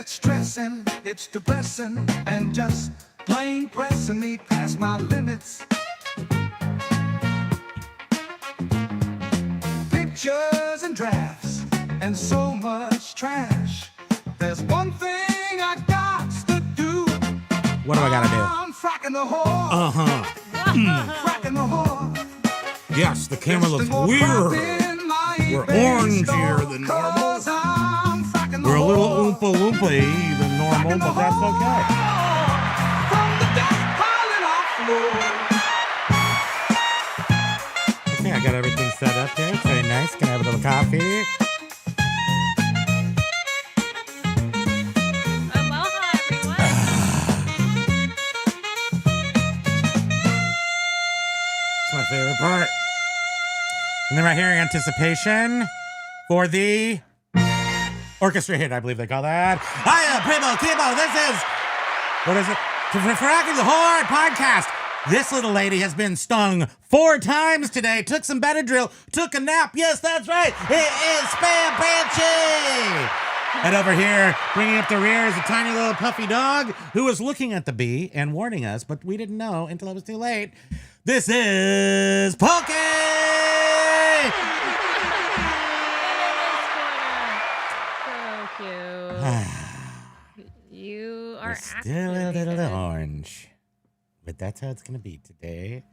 it's stressing, it's depressing, and just plain pressing me past my limits. Pictures and drafts, and so much trash. There's one thing I got to do. What do I gotta do? I'm fracking the Hoard. Fracking the Hoard. Yes, the camera looks weird. We're orangier than normal. We're a little oompa loompa than normal, but that's okay. From the deathpile in our floor. Okay, I got everything set up here. It's very nice. Can I have a little coffee? Aloha, everyone. It's my favorite part. And then right here, anticipation for the orchestra hit, I believe they call that. Hiya, Primo, Kimo, this is, what is it? Fracking the Hoard podcast. This little lady has been stung 4 times today, took some Benadryl, took a nap. Yes, that's right. It is Spam Banshee. And over here, bringing up the rear is a tiny little puffy dog who was looking at the bee and warning us, but we didn't know until it was too late. This is Pokey! So cute. You are Still a little orange. But that's how it's going to be today.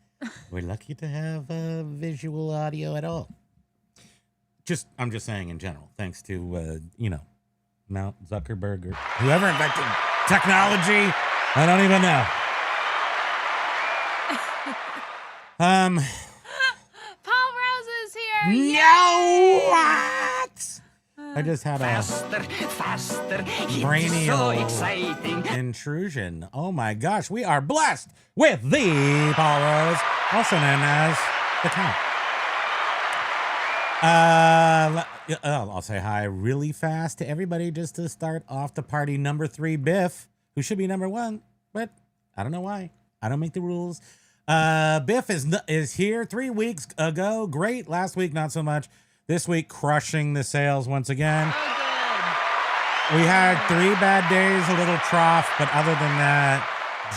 We're lucky to have visual audio at all. I'm just saying in general, thanks to, Mount Zuckerberg or whoever invented technology. I don't even know. Paul Rose is here. No, what? I just had a Faster, brainial intrusion. Oh my gosh, we are blessed with the Paul Rose, also known as the Count. I'll say hi really fast to everybody just to start off the party. Number 3, Biff, who should be number 1, but I don't know why. I don't make the rules. Biff is here 3 weeks ago. Great. Last week, not so much. This week, crushing the sales once again. We had 3 bad days, a little trough, but other than that,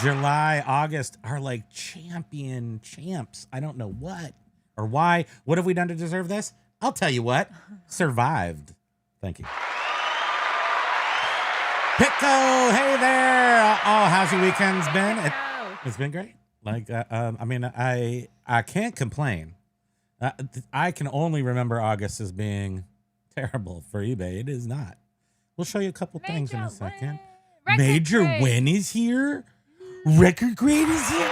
July, August are like champs. I don't know what or why. What have we done to deserve this? I'll tell you what. Survived. Thank you. Pico, hey there. Oh, how's your weekends been? It's been great. I can't complain. I can only remember August as being terrible for eBay. It is not. We'll show you a couple things in a second. Major Win is here. Record Grade is here.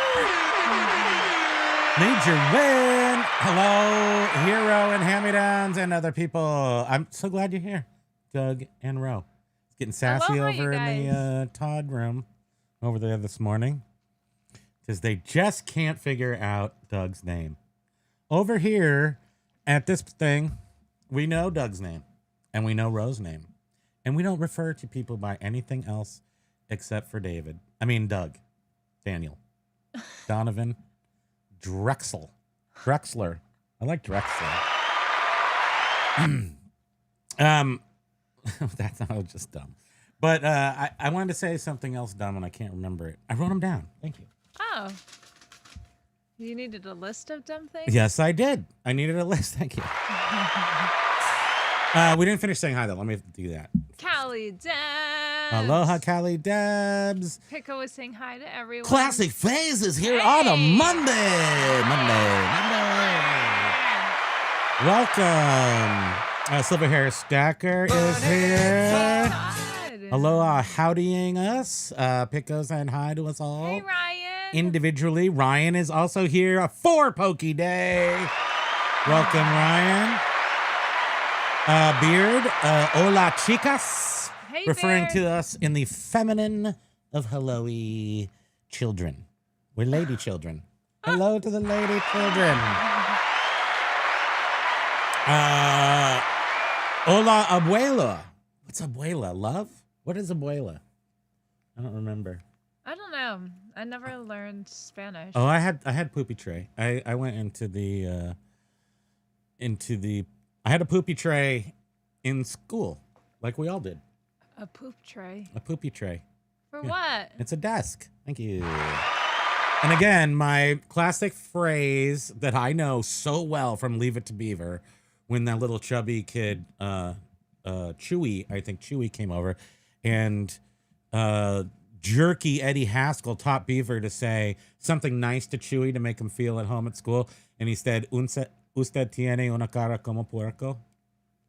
Major Win. Hello, Hero and Hand-Me-Downs and other people. I'm so glad you're here, Doug and Ro. It's getting sassy over in the Todd room over there this morning because they just can't figure out Doug's name. Over here at this thing, we know Doug's name and we know Ro's name. And we don't refer to people by anything else except for Doug, Daniel, Donovan, Drexler. I like Drexler. That's not just dumb. But I wanted to say something else dumb and I can't remember it. I wrote them down. Thank you. Oh. You needed a list of dumb things? Yes, I did. I needed a list. Thank you. We didn't finish saying hi, though. Let me do that. Callie Debs. Aloha, Callie Debs. Pico was saying hi to everyone. Classic Phase is here on a Monday. Welcome. Silver Hair Stacker is here. Aloha, howdying us. Pico saying hi to us all. Hey, Ryan. Individually, Ryan is also here for Pokey Day. Welcome, Ryan. Beard, hola chicas, hey, referring Beard. to us in the feminine of hello-y children. We're lady children. Hello to the lady children. Hola abuela. What's abuela? Love? What is abuela? I don't remember. I don't know. I never learned Spanish. Oh, I had poopy tray. I went into the I had a poopy tray in school, like we all did. A poop tray. A poopy tray. For Yeah. what? It's a desk. Thank you. And again, my classic phrase that I know so well from Leave It to Beaver, when that little chubby kid, Chewy, I think Chewy came over, and jerky Eddie Haskell taught Beaver to say something nice to Chewy to make him feel at home at school. And he said, Usted tiene una cara como puerco.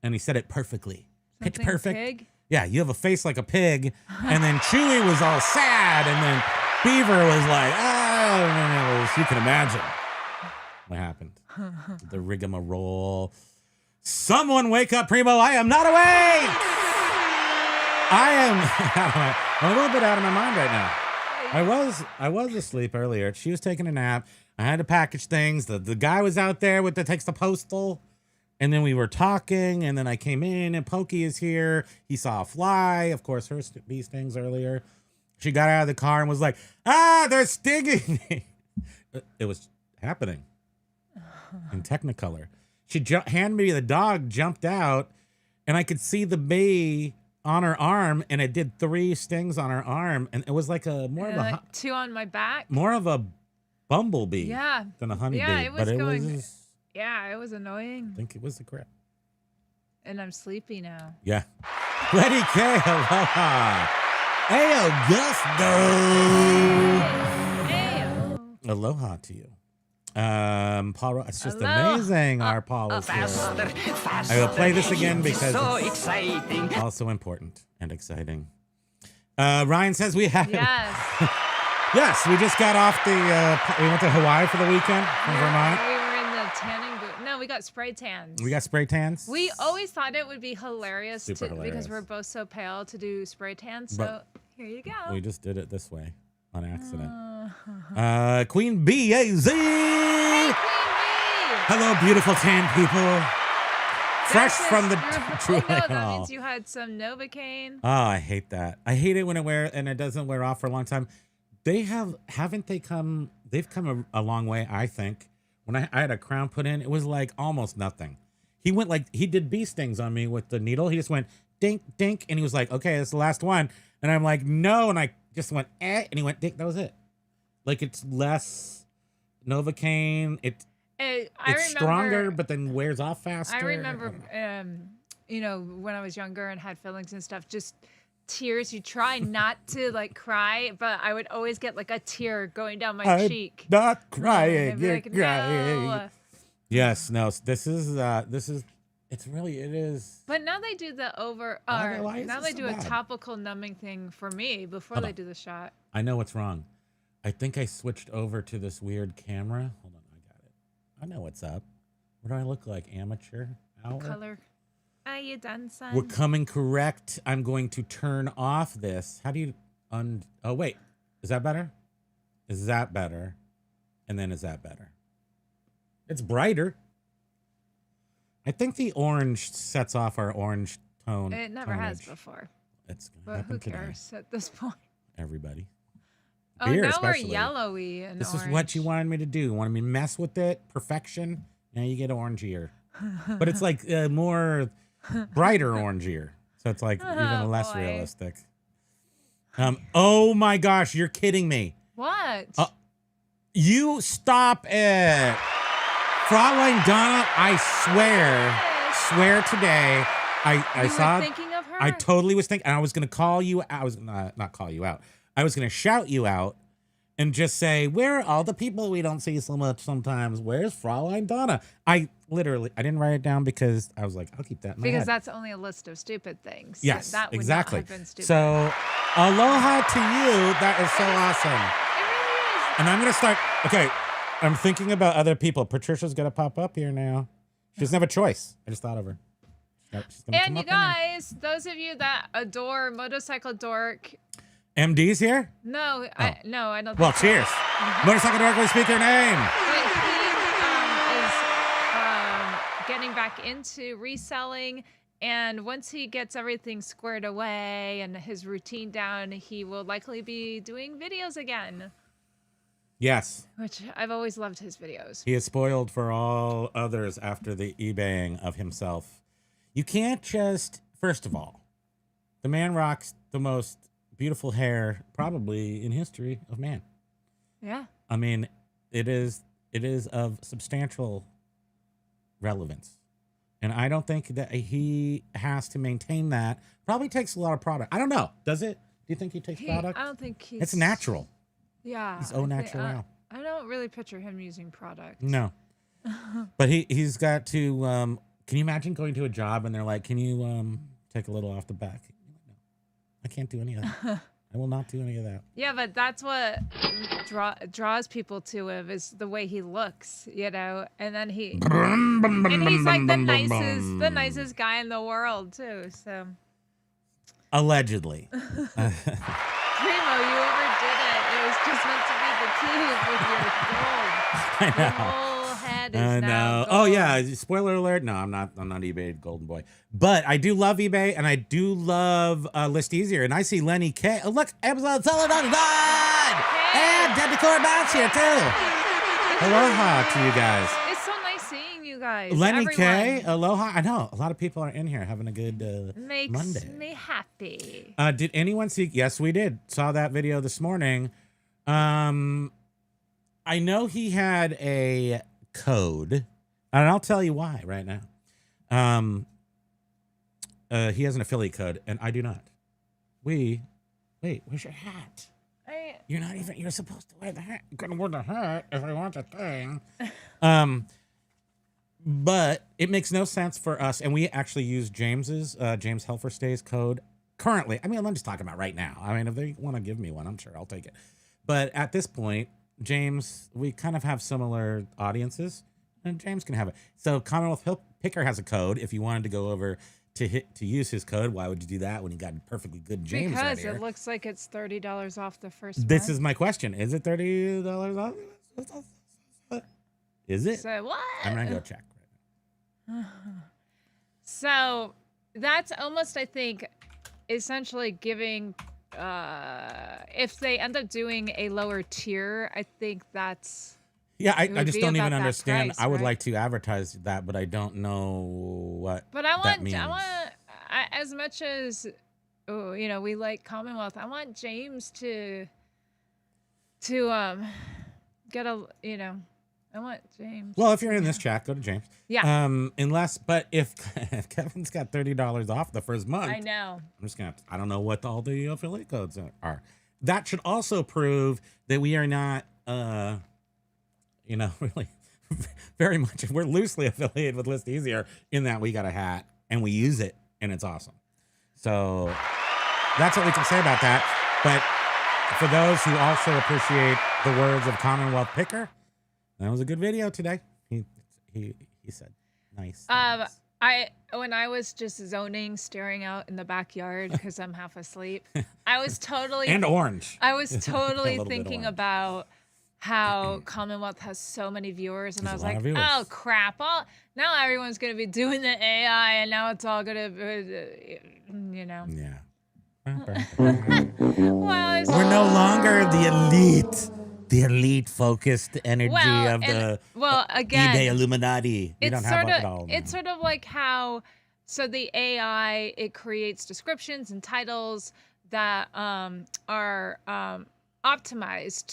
And he said it perfectly. Pitch Something perfect. pig? Yeah, you have a face like a pig. And then Chewy was all sad. And then Beaver was like, oh, you can imagine what happened. The rigmarole. Someone wake up, Primo. I am not awake. I'm a little bit out of my mind right now. I was asleep earlier. She was taking a nap. I had to package things. The guy was out there with takes the postal. And then we were talking, and then I came in, and Pokey is here. He saw a fly. Of course, her bee stings earlier. She got out of the car and was like, they're stinging me. It was happening in Technicolor. She handed me the dog, jumped out, and I could see the bee on her arm, and it did 3 stings on her arm, and it was like like 2 on my back. more of a bumblebee than a honeybee. Yeah, it was but going. it was, Yeah, it was annoying. I think it was a grip. And I'm sleepy now. Yeah. Letty K, aloha. Hey, Augusto. Hey. Aloha to you. Paul, it's just Aloha. amazing. Our Paul is here. I will play this again because it's exciting. also important and exciting. Ryan says we have. Yes. Yes, we just got off we went to Hawaii for the weekend from Vermont. We were in the tanning booth. No, we got spray tans. We got spray tans. We always thought it would be hilarious, Super hilarious. because we're both so pale to do spray tans. So But here you go. we just did it this way on accident. Queen B-A-Z. Hey, Queen Hello, beautiful tan people. Bee! Fresh That's from the just- Oh, no, that means you had some Novocaine. Oh, I hate that. I hate it when it doesn't wear off for a long time. They've come a long way, I think. When I had a crown put in, it was like almost nothing. He did bee stings on me with the needle. He just went dink, dink, and he was like, okay, that's the last one. And I'm like, no, and I just went, and he went dink, that was it. Like, it's less Novocaine. It's stronger, but then wears off faster. I remember, when I was younger and had fillings and stuff, just tears. You try not to like cry, but I would always get like a tear going down my cheek. Not crying, I'd be you're like, crying. no. Yes, no, it is. But now they do the Why is now this they so do a bad? topical numbing thing for me before Hold they on. do the shot. I know what's wrong. I think I switched over to this weird camera. Hold on, I got it. I know what's up. What do I look like? Amateur hour? Color. Are you done, son? We're coming correct. I'm going to turn off this. How do you oh wait. Is that better? Is that better? And then is that better? It's brighter. I think the orange sets off our orange tone. It never has tonage. before. It's gonna But happen who today. cares at this point? Everybody. Oh, Beer now especially. we're yellowy and This orange. is what you wanted me to do. Wanted me to mess with it. Perfection. Now you get orangier. But it's like more brighter orangier. So it's like even Oh, less boy. realistic. Oh my gosh, you're kidding me. What? You stop it. Fraulein Donna, I swear today, I you saw were thinking of her? I totally was thinking, I was going to call you. I was not call you out. I was going to shout you out and just say, where are all the people we don't see so much sometimes? Where's Fraulein Donna? I didn't write it down because I was like, I'll keep that in my Because head. that's only a list of stupid things. Yes, that would exactly. Not have been stupid. So, aloha to you. That is so awesome. It really is. And I'm going to start. Okay, I'm thinking about other people. Patricia's going to pop up here now. She doesn't have a choice. I just thought of her. She's gonna come And you up in here. guys, those of you that adore Motorcycle Dork, MD's here? no, Oh. I don't. Well, think so. cheers. Motorcycle Directly speak your name. But he is getting back into reselling, and once he gets everything squared away and his routine down, he will likely be doing videos again. Yes. Which I've always loved his videos. He is spoiled for all others after the eBaying of himself. You can't just, first of all, The man rocks the most beautiful hair probably in history of man. Yeah. I mean, it is of substantial relevance. And I don't think that he has to maintain that. Probably takes a lot of product. I don't know. Does it? Do you think he takes product? I don't think he's... It's natural. Yeah. He's au naturel. I don't really picture him using product. No. But he's got to... can you imagine going to a job and they're like, can you take a little off the back? No, I can't do any of that. I will not do any of that. Yeah, but that's what draws people to him is the way he looks, you know. And then he's like the nicest guy in the world too. So allegedly. Primo, you overdid it. It was just meant to be the tube with your gold. Your whole head is now gold. Oh yeah, spoiler alert. No, I'm not eBay golden boy. But I do love eBay and I do love ListEasier. And I see Lenny K. Oh, look, episode Solid God! And Dead Decor Bounce here too. Aloha to you guys. It's so nice seeing you guys. Lenny K, aloha. I know a lot of people are in here having a good Monday. Makes me happy. Did anyone see? Yes, we did. Saw that video this morning. I know he had a code, and I'll tell you why right now. He has an affiliate code, and I do not. Wait, where's your hat? You're supposed to wear the hat. You're gonna wear the hat if I want the thing. But it makes no sense for us, and we actually use James Helferstay's code currently. I mean, I'm just talking about right now. I mean, if they want to give me one, I'm sure I'll take it. But at this point, James, we kind of have similar audiences, and James can have it. So Commonwealth Picker has a code. If you wanted to go over to use his code, why would you do that when you got perfectly good James right here? Because it looks like it's $30 off the first This month. is my question. Is it $30 off? Is it? So what? I'm going to go check right now. So that's almost, I think, essentially giving... if they end up doing a lower tier, I think that's... Yeah, I just don't even understand. Price, I would right? like to advertise that, but I don't know what But that means. As much as, we like Commonwealth, I want James to get a, I want James. Well, if you're in this chat, go to James. Yeah. But if Kevin's got $30 off the first month, I know. I'm just gonna. I don't know what all the affiliate codes are. That should also prove that we are not, really, very much. We're loosely affiliated with ListEasier in that we got a hat and we use it and it's awesome. So that's what we can say about that. But for those who also appreciate the words of Commonwealth Picker, that was a good video today. He said, nice. When I was just zoning, staring out in the backyard because I'm half asleep, I was totally and orange. I was totally A little bit thinking orange. about how Commonwealth has so many viewers, and I was There's a lot like, of viewers. oh crap! Now everyone's gonna be doing the AI, and now it's all gonna, Yeah. Well, We're no longer the elite focused energy of the again, eBay Illuminati. We don't have it all. It's sort of like how, so the AI, it creates descriptions and titles that are optimized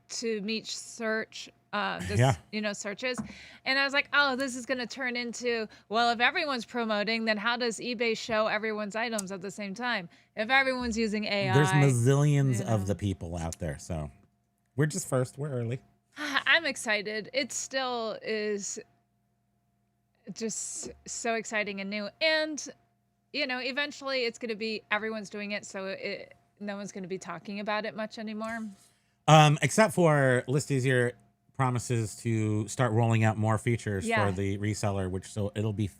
to meet search searches. And I was like, oh, this is going to turn into, well, if everyone's promoting, then how does eBay show everyone's items at the same time? If everyone's using AI. There's mazillions of the people out there, so we're just first. We're early. I'm excited. It still is just so exciting and new. And, eventually it's going to be, everyone's doing it, so no one's going to be talking about it much anymore. Except for ListEasier promises to start rolling out more features for the reseller,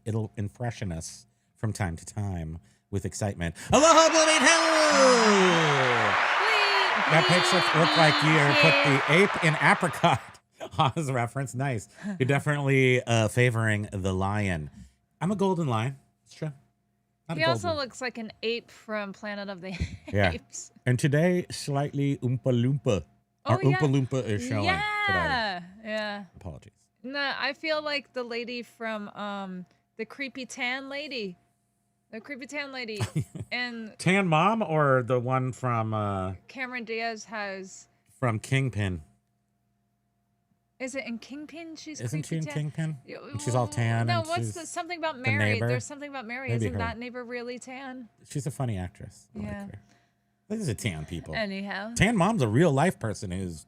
it'll impression us from time to time with excitement. Aloha, Blooming Hello! That picture looked like you put the ape in apricot as a reference. Nice. You're definitely favoring the lion. I'm a golden lion. It's true. He also looks like an ape from Planet of the Apes. And today, slightly Oompa Loompa. Our Oompa Loompa is showing today. Yeah. Apologies. No, I feel like the lady from the creepy tan lady. The creepy tan lady. And Tan Mom or the one from Cameron Diaz has. from Kingpin? Is it in Kingpin? She's Isn't she creepy in tan? Kingpin? And she's all tan. No, and what's she's the something about the Mary? neighbor. There's something about Mary. Maybe Isn't her. that neighbor really tan? She's a funny actress. I Yeah. like her. This is a tan people. Anyhow. Tan Mom's a real life person who's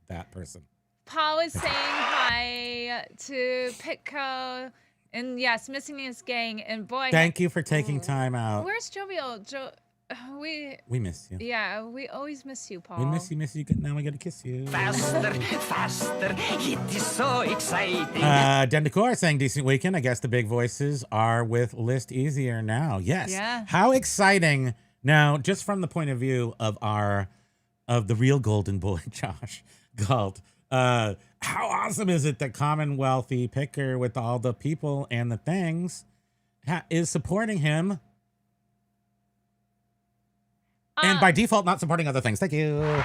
that person. Paul is saying hi to Pitco. And yes, missing his gang. And boy, Thank you for taking time out. where's Jovial? We miss you. Yeah, we always miss you, Paul. We miss you, miss you. Now we got to kiss you. Faster, faster, it is so exciting. Dendicor saying decent weekend. I guess the big voices are with ListEasier now. Yes. Yeah. How exciting. Now, just from the point of view of the real golden boy, Josh Galt, how awesome is it that Commonwealthy Picker with all the people and the things is supporting him? And by default, not supporting other things. Thank you. And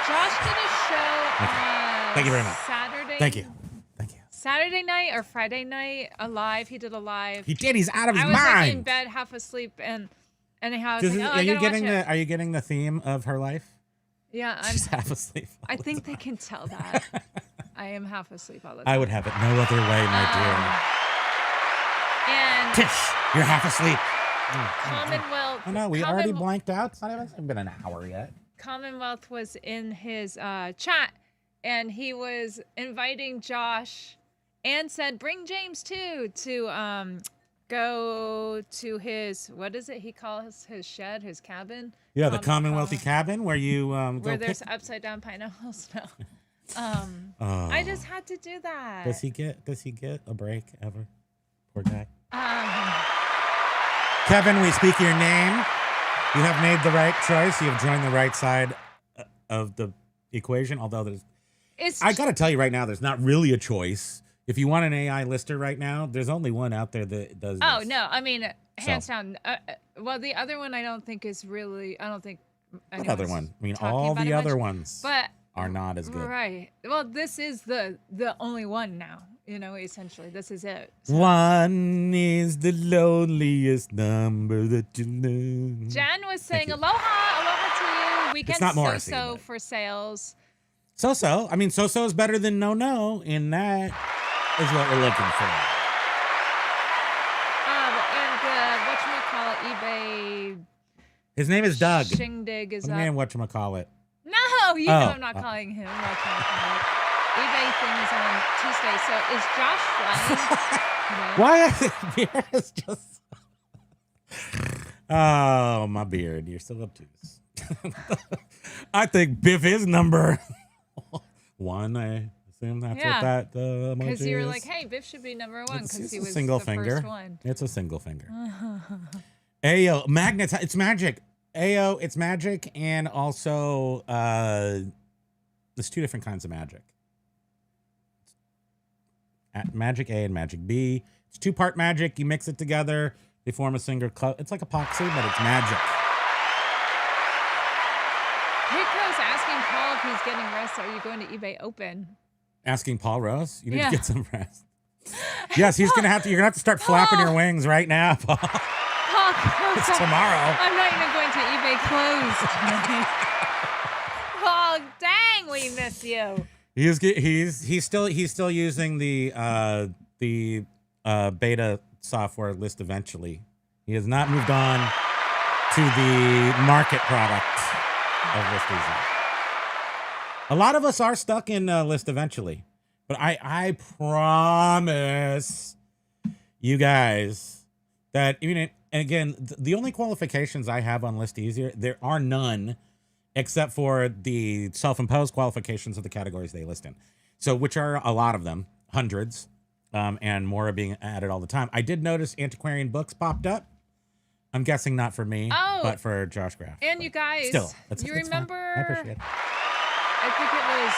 Josh did a show on Thank you very much. Saturday. Thank you. Thank you. Saturday night or Friday night, a live. He did a live. He did. He's out of his I was like in mind. bed, half asleep, and anyhow, I was Does like, it- oh, I gotta watch it. Are you getting the theme of her life? Yeah, I'm. She's half asleep. all I the think time. they can tell that. I am half asleep all the time. I would have it no other way, my And dear. Tish, you're half asleep. Commonwealth. Oh no, we already blanked out. It's not even been an hour yet. Commonwealth was in his chat, and he was inviting Josh, and said, "Bring James too to go to his, what is it he calls his shed, his cabin? Yeah, the Commonwealthy cabin where you Where go there's pick. upside down pineapples. No. I just had to do that. Does he get a break ever? Poor guy. Kevin, we speak your name. You have made the right choice. You have joined the right side of the equation. Although I got to tell you right now, there's not really a choice. If you want an AI lister right now, there's only one out there that does. Oh this. no, I mean, hands down. Well, the other one I don't think is really. I don't think. What other anyone's one? I mean, talking all about the it other much, ones but are not as good. right. Well, this is the only one now. You know, essentially, this is it. So. One is the loneliest number that you know. Jan was saying you. aloha to you. Weekend not Morrissey, so but- for sales. So-so. I mean, so-so is better than no-no, and that is what we're looking for. And whatchamacallit, eBay His name is Doug. shindig is What do up. you mean whatchamacallit? No, you know Oh, I'm not calling him whatchamacallit. eBay thing is on Tuesday. So is Josh flying? No. Why? Beard is just... Oh, my beard. You're so obtuse. I think Biff is number one. I assume that's Yeah. what that emoji Because you were is. like, hey, Biff should be number one It's because he a was single the finger. first one. It's a single finger. Ayo, magnets. It's magic. Ayo, it's magic, and also there's two different kinds of magic. Magic A and Magic B. It's two-part magic. You mix it together, they form a single club. It's like epoxy, but it's magic. Pico's asking Paul if he's getting rest. Are you going to eBay Open? Asking Paul Rose, you need Yeah. to get some rest. Yes, he's gonna have to. You're gonna have to start flapping your wings right now, Paul. Paul, It's tomorrow. I'm not even going to eBay closed. Paul, dang, we miss you. He's still using the beta software list eventually. He has not moved on to the market product of ListEasier. A lot of us are stuck in list eventually, but I promise you guys that even and again, the only qualifications I have on ListEasier, there are none except for the self-imposed qualifications of the categories they list in. So, which are a lot of them, hundreds, and more are being added all the time. I did notice antiquarian books popped up. I'm guessing not for me, but for Josh Graff. And you guys, Still, you remember? I appreciate it. I think it was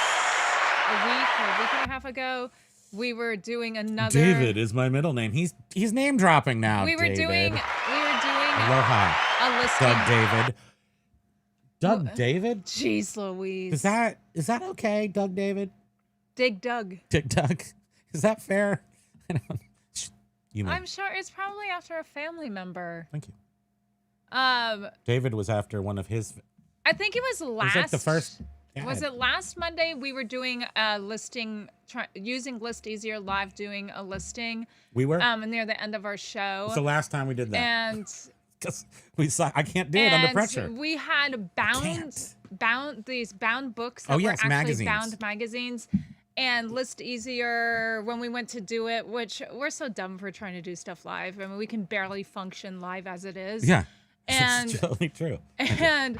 a week and a half ago. We were doing another. David is my middle name. He's name dropping now. We were David. doing Aloha, a listing. Doug David. Doug David? Jeez Louise. Is that okay, Doug David? Dig Doug. Dick Doug. Is that fair? I don't, You may. I'm sure it's probably after a family member. Thank you. Um, David was after one of his. I think it was It last. was like the first. Yeah, Was it last Monday? We were doing a listing, using ListEasier live, doing a listing. We were. Near the end of our It show. was the last time we did that. And Because we saw, I can't do it under pressure. We had these bound books that Oh, were yes, actually magazines. bound magazines. And ListEasier, when we went to do it, which we're so dumb for trying to do stuff live. I mean, we can barely function live as it is. Yeah. And It's totally true. And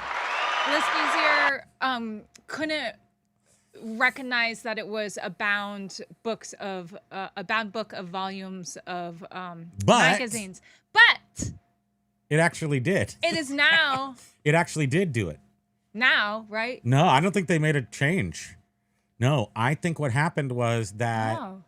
ListEasier couldn't recognize that it was a bound book of volumes of magazines. But It actually did. it is now It actually did do it. right? No, I don't think they made a change. No, I think what happened was that Oh.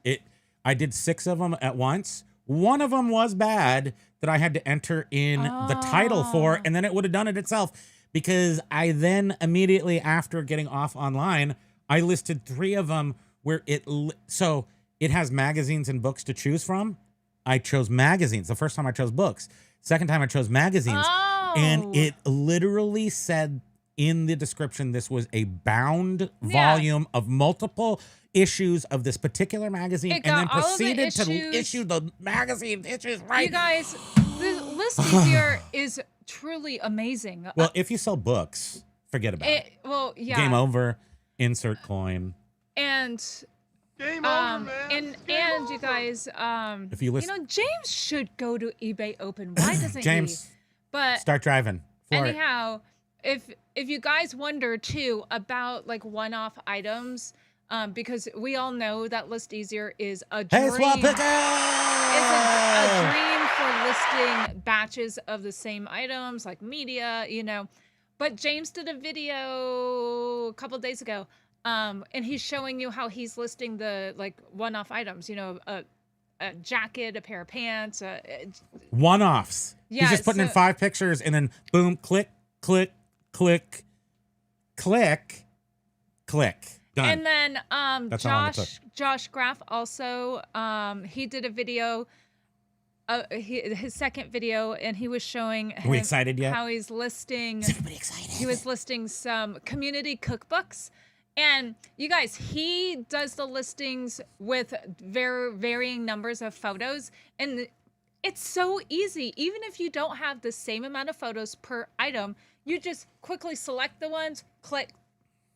I did 6 of them at once. One of them was bad that I had to enter in the title for, and then it would have done it itself. Because I then immediately after getting off online, I listed 3 of them where so it has magazines and books to choose from. I chose magazines. The first time I chose books. Second time I chose magazines. And it literally said in the description, this was a bound volume of multiple issues of this particular magazine, and then proceeded to issue the magazine issues right. You guys, the ListEasier is truly amazing. Well, if you sell books, forget about it. Well, yeah. Game over. Insert coin. And Game over, man. and you guys, If you listen, James should go to eBay Open. Why doesn't James, he? But start driving. For it. anyhow, if you guys wonder too about like one-off items, because we all know that ListEasier is a dream. Hey, swap picker! It's a dream for listing batches of the same items, like media, But James did a video a couple days ago, and he's showing you how he's listing the like one-off items. A jacket, a pair of pants. One-offs. Yeah, He's just putting in 5 pictures, and then boom, click, click, click, click, click. Done. And then That's how long it took. Josh Graff also he did a video, his second video, and he was showing Are we excited yet? how he's listing. Is everybody excited? He was listing some community cookbooks. And you guys, he does the listings with varying numbers of photos. And it's so easy. Even if you don't have the same amount of photos per item, you just quickly select the ones, click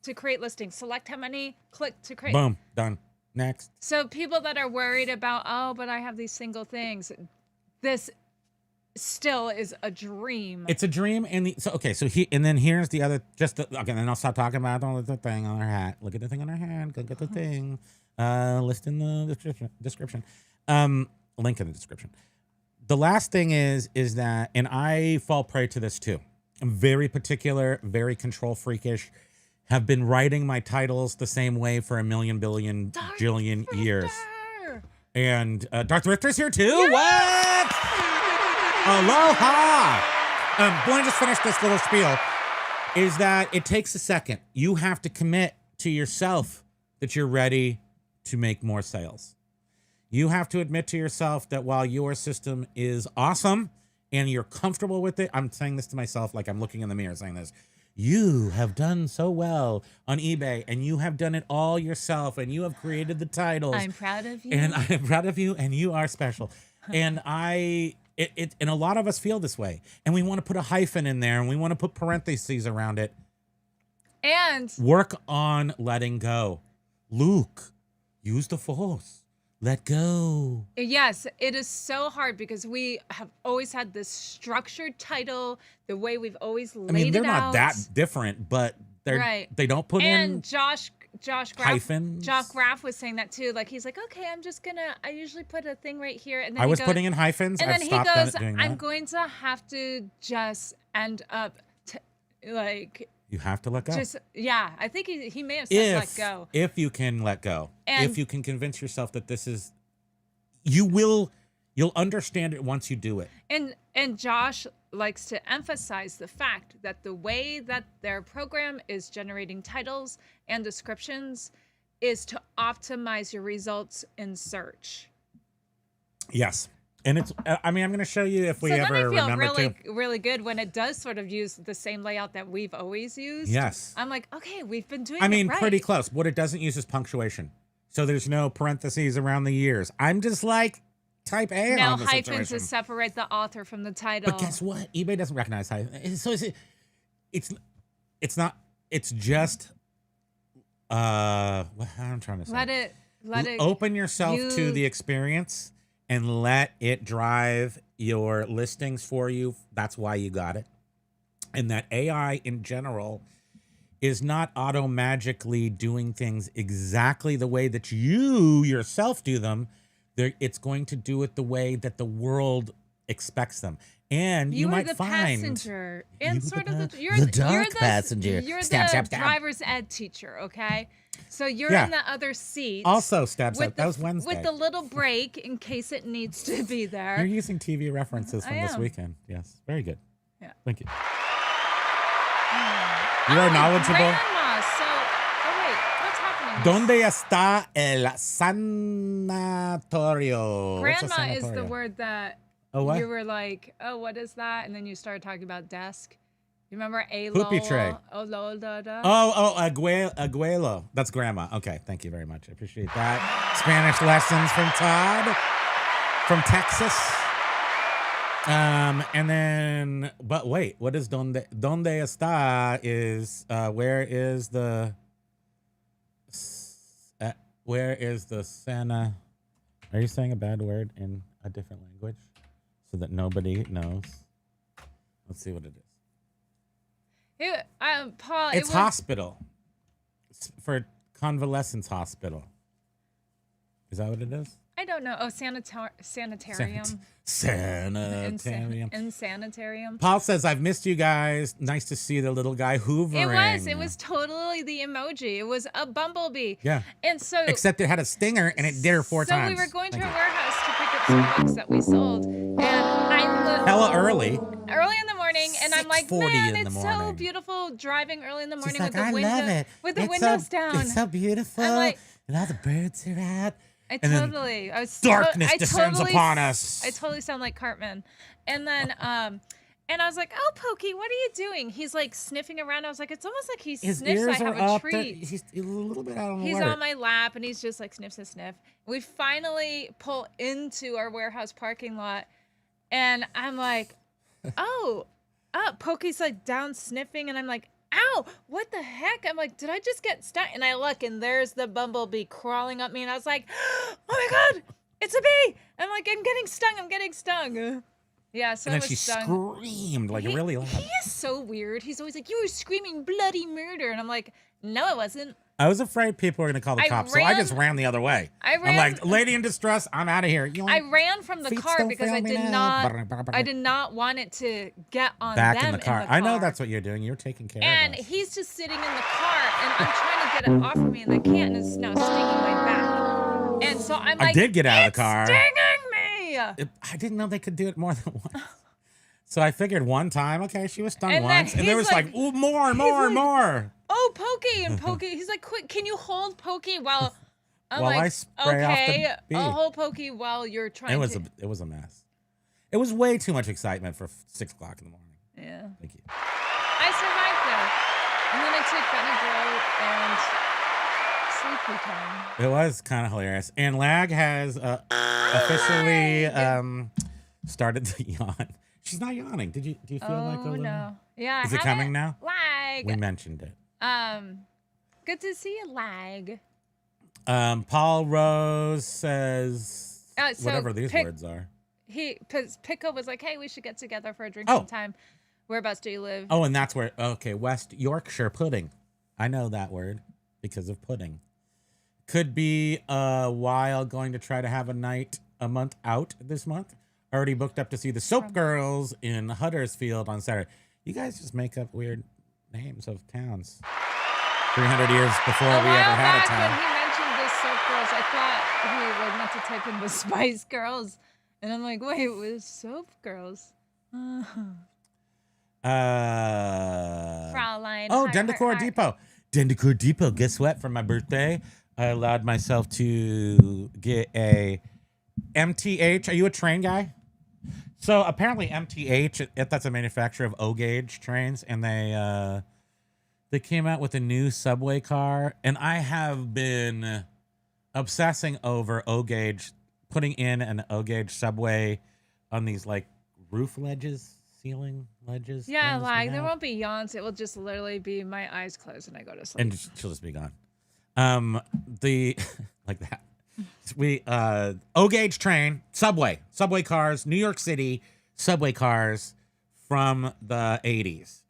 to create listings. Select how many, click to create. Boom, done. Next. So people that are worried about, but I have these single things, this still is a dream. It's a dream, and then here's the other. Then I'll stop talking about the thing on our hat. Look at the thing on our hat. Go get the thing. List in the description. Link in the description. The last thing is that, and I fall prey to this too. I'm very particular, very control freakish. Have been writing my titles the same way for a million billion jillion years. And Darth Rifter's here too. Yeah. What? Aloha! Let me just finish this little spiel. Is that it takes a second. You have to commit to yourself that you're ready to make more sales. You have to admit to yourself that while your system is awesome and you're comfortable with it, I'm saying this to myself like I'm looking in the mirror saying this. You have done so well on eBay, and you have done it all yourself, and you have created the titles. I'm proud of you. And I am proud of you, and you are special. And and a lot of us feel this way, and we want to put a hyphen in there, and we want to put parentheses around it. And Work on letting go. Luke, use the Force. Let go. yes, it is so hard because we have always had this structured title, the way we've always laid it out. I mean, they're not that different, but they don't put and in Josh Graff, hyphens. Josh Graff was saying that too. Like he's like, okay, I usually put a thing right here, and then I he was goes, putting in hyphens. and I've then he stopped goes, doing I'm that. going to have to just end up like. You have to let go. I think he may have said let go. If you can let go, And- if you can convince yourself that this is, you'll understand it once you do it. And Josh likes to emphasize the fact that the way that their program is generating titles and descriptions is to optimize your results in search. Yes. And it's, I mean, I'm going to show you if we So then I ever feel remember really, to. really good when it does sort of use the same layout that we've always used. Yes. I'm like, okay, we've been doing I mean, it right. pretty close. What it doesn't use is punctuation. So there's no parentheses around the years. I'm just like, type A No on the hyphens situation. to separate the author from the title. But guess what? eBay doesn't recognize hyphens. So it's not, it's just, what I'm trying to say. Let it Open yourself to the experience and let it drive your listings for you. That's why you got it. And that AI in general is not auto-magically doing things exactly the way that you yourself do them. It's going to do it the way that the world expects them. And you might the find passenger and sort of the dark passenger. You're Stab, the stab, stab. driver's ed teacher, okay? So you're Yeah. in the other seat. Also, stab. with That was Wednesday. with the little break in case it needs to be there. You're using TV references from I this am. weekend. Yes, very good. Yeah. Thank you. You are knowledgeable. Grandma. So, wait, what's happening? ¿Dónde está el sanatorio? What's a Grandma is the sanatorio? word that Oh, what? you were like, oh, what is that? And then you started talking about desk. You remember a Poopy tray. Oh, lol, da, da. Abuelo. That's grandma. Okay, thank you very much. I appreciate that. Spanish lessons from Todd from Texas. And then, but wait, what is donde está is, where is the Santa? Are you saying a bad word in a different language so that nobody knows? Let's see what it is. Paul, It's hospital. It's for convalescence hospital. Is that what it is? I don't know. Oh, sanitarium. Sanitarium. In sanitarium. Paul says, I've missed you guys. Nice to see the little guy hoovering. It was totally the emoji. It was a bumblebee. Yeah. And so Except it had a stinger and it did her 4 times. So we were going to Thank our you. warehouse to pick up some books that we sold. And I Hella early. early in the morning, and I'm like, 6:40 man, in the it's so morning. beautiful driving early in the morning She's like, with the I window, love it. with the It's windows down. It's so beautiful. I'm like- and all the birds are out. I And then totally, I was darkness I descends totally, upon us. I totally sound like Cartman. And then, and I was like, oh, Pokey, what are you doing? He's like sniffing around. I was like, it's almost like he His sniffs. ears I are have a up. treat. He's a little bit out on the He's water. on my lap and he's just like sniff, sniff, sniff. We finally pull into our warehouse parking lot and I'm like, oh, Pokey's like down sniffing and I'm like, ow, what the heck? I'm like, did I just get stuck? And I look and there's the bumblebee crawling up me and I was like, oh my God, it's a bee. I'm like, I'm getting stung. Yeah, so and I then was she stung. screamed like really loud. He is so weird. He's always like, you were screaming bloody murder. And I'm like, no, I wasn't. I was afraid people were going to call the I cops, so I just ran- ran the other way. I'm like, lady in distress, I'm out of here. I ran from the Feet car still because fail I me did now. not want it to get on back them in the car. I know that's what you're doing. You're taking care And of us. he's just sitting in the car, and I'm trying to get it off of me, and I can't, and it's now stinging my back. And so I'm like, I did get out of the "It's car. stinging me!" I didn't know they could do it more than once. So I figured one time, okay, she was stung And then once, and there he's was like, ooh, more. Oh, Pokey, and Pokey, he's like, quick, can you hold Pokey while I'm While like, I spray off the okay, bee." I'll hold Pokey while you're trying It was to. it was a mess. It was way too much excitement for 6 o'clock in the morning. Yeah. Thank you. I survived though. And then I took Benadryl and sleepy time. It was kind of hilarious. And Lag has officially started to yawn. She's not yawning. Do you feel like a little? No. Yeah. Is it coming now? Lag. We mentioned it. Good to see you, Lag. Paul Rose says So whatever these words are. Pickle was like, hey, we should get together for a drink Oh. sometime. Whereabouts do you live? Oh, and that's where, okay, West Yorkshire pudding. I know that word because of pudding. Could be a while going to try to have a month out this month. Already booked up to see the Soap Girls in Huddersfield on Saturday. You guys just make up weird names of towns. 300 years before we ever had a When town. he mentioned the Soap Girls, I thought he like meant to type in the Spice Girls. And I'm like, wait, it was Soap Girls. Fraulein. Oh, heart, Dendicor heart, heart. Depot. Dendicor Depot. Guess what? For my birthday, I allowed myself to get a MTH. Are you a train guy? So apparently MTH, that's a manufacturer of O-gauge trains, and they came out with a new subway car, and I have been obsessing over O-gauge, putting in an O-gauge subway on these like roof ledges, ceiling ledges. Yeah, things we like there have. won't be yawns. It will just literally be my eyes closed and I go to sleep. And she'll just be gone. The like that. We O-gauge train, subway cars, New York City subway cars from the 80s.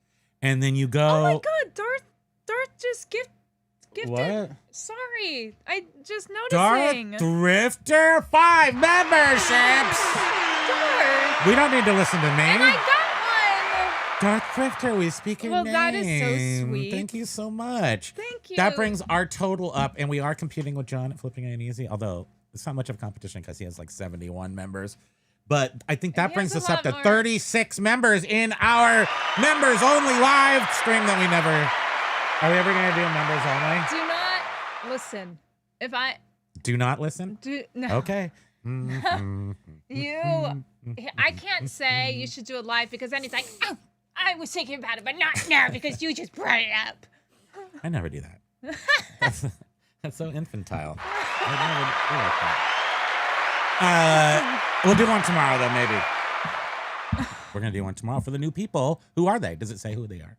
And then you go. Oh my god, Darth just gifted. What? Sorry, I just Darth noticing. Thrifter 5 memberships. Darth. We don't need to listen to me. And I got Darth Thrifter, we speak your Well, name. that is so sweet. Thank you so much. Thank you. That brings our total up, and we are competing with John at Flipping Ain't Easy, although it's not much of a competition because he has like 71 members. But I think that He brings has us a up lot to more. 36 members in our members-only live stream that we never... Are we ever going to do members only? Do not listen. If I Do not listen? do no. Okay. I can't say you should do it live because then it's like, oh, I was thinking about it, but not now because you just brought it up. I never do that. That's so infantile. I never do like that. We'll do one tomorrow, though, maybe. We're going to do one tomorrow for the new people. Who are they? Does it say who they are?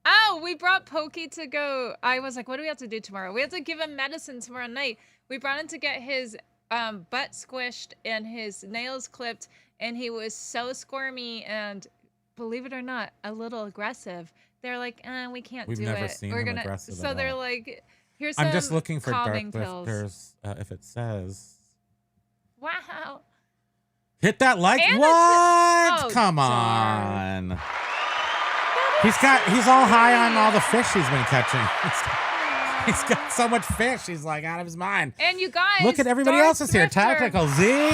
Oh, we brought Pokey to go. I was like, what do we have to do tomorrow? We have to give him medicine tomorrow night. We brought him to get his butt squished and his nails clipped, and he was so squirmy and, believe it or not, a little aggressive. They're like, we can't We've do never it. seen We're him gonna. aggressive So at they're all. like, here's some I'm just looking for Dark calming pills. Thrifters, if it says. Wow. Hit that like. And What? oh, Come darn. on. He's all high on all the fish he's been catching. He's got so much fish. He's like out of his mind. And you guys, Look at everybody Darth else is here. Thrifter- Tactical Z. Darth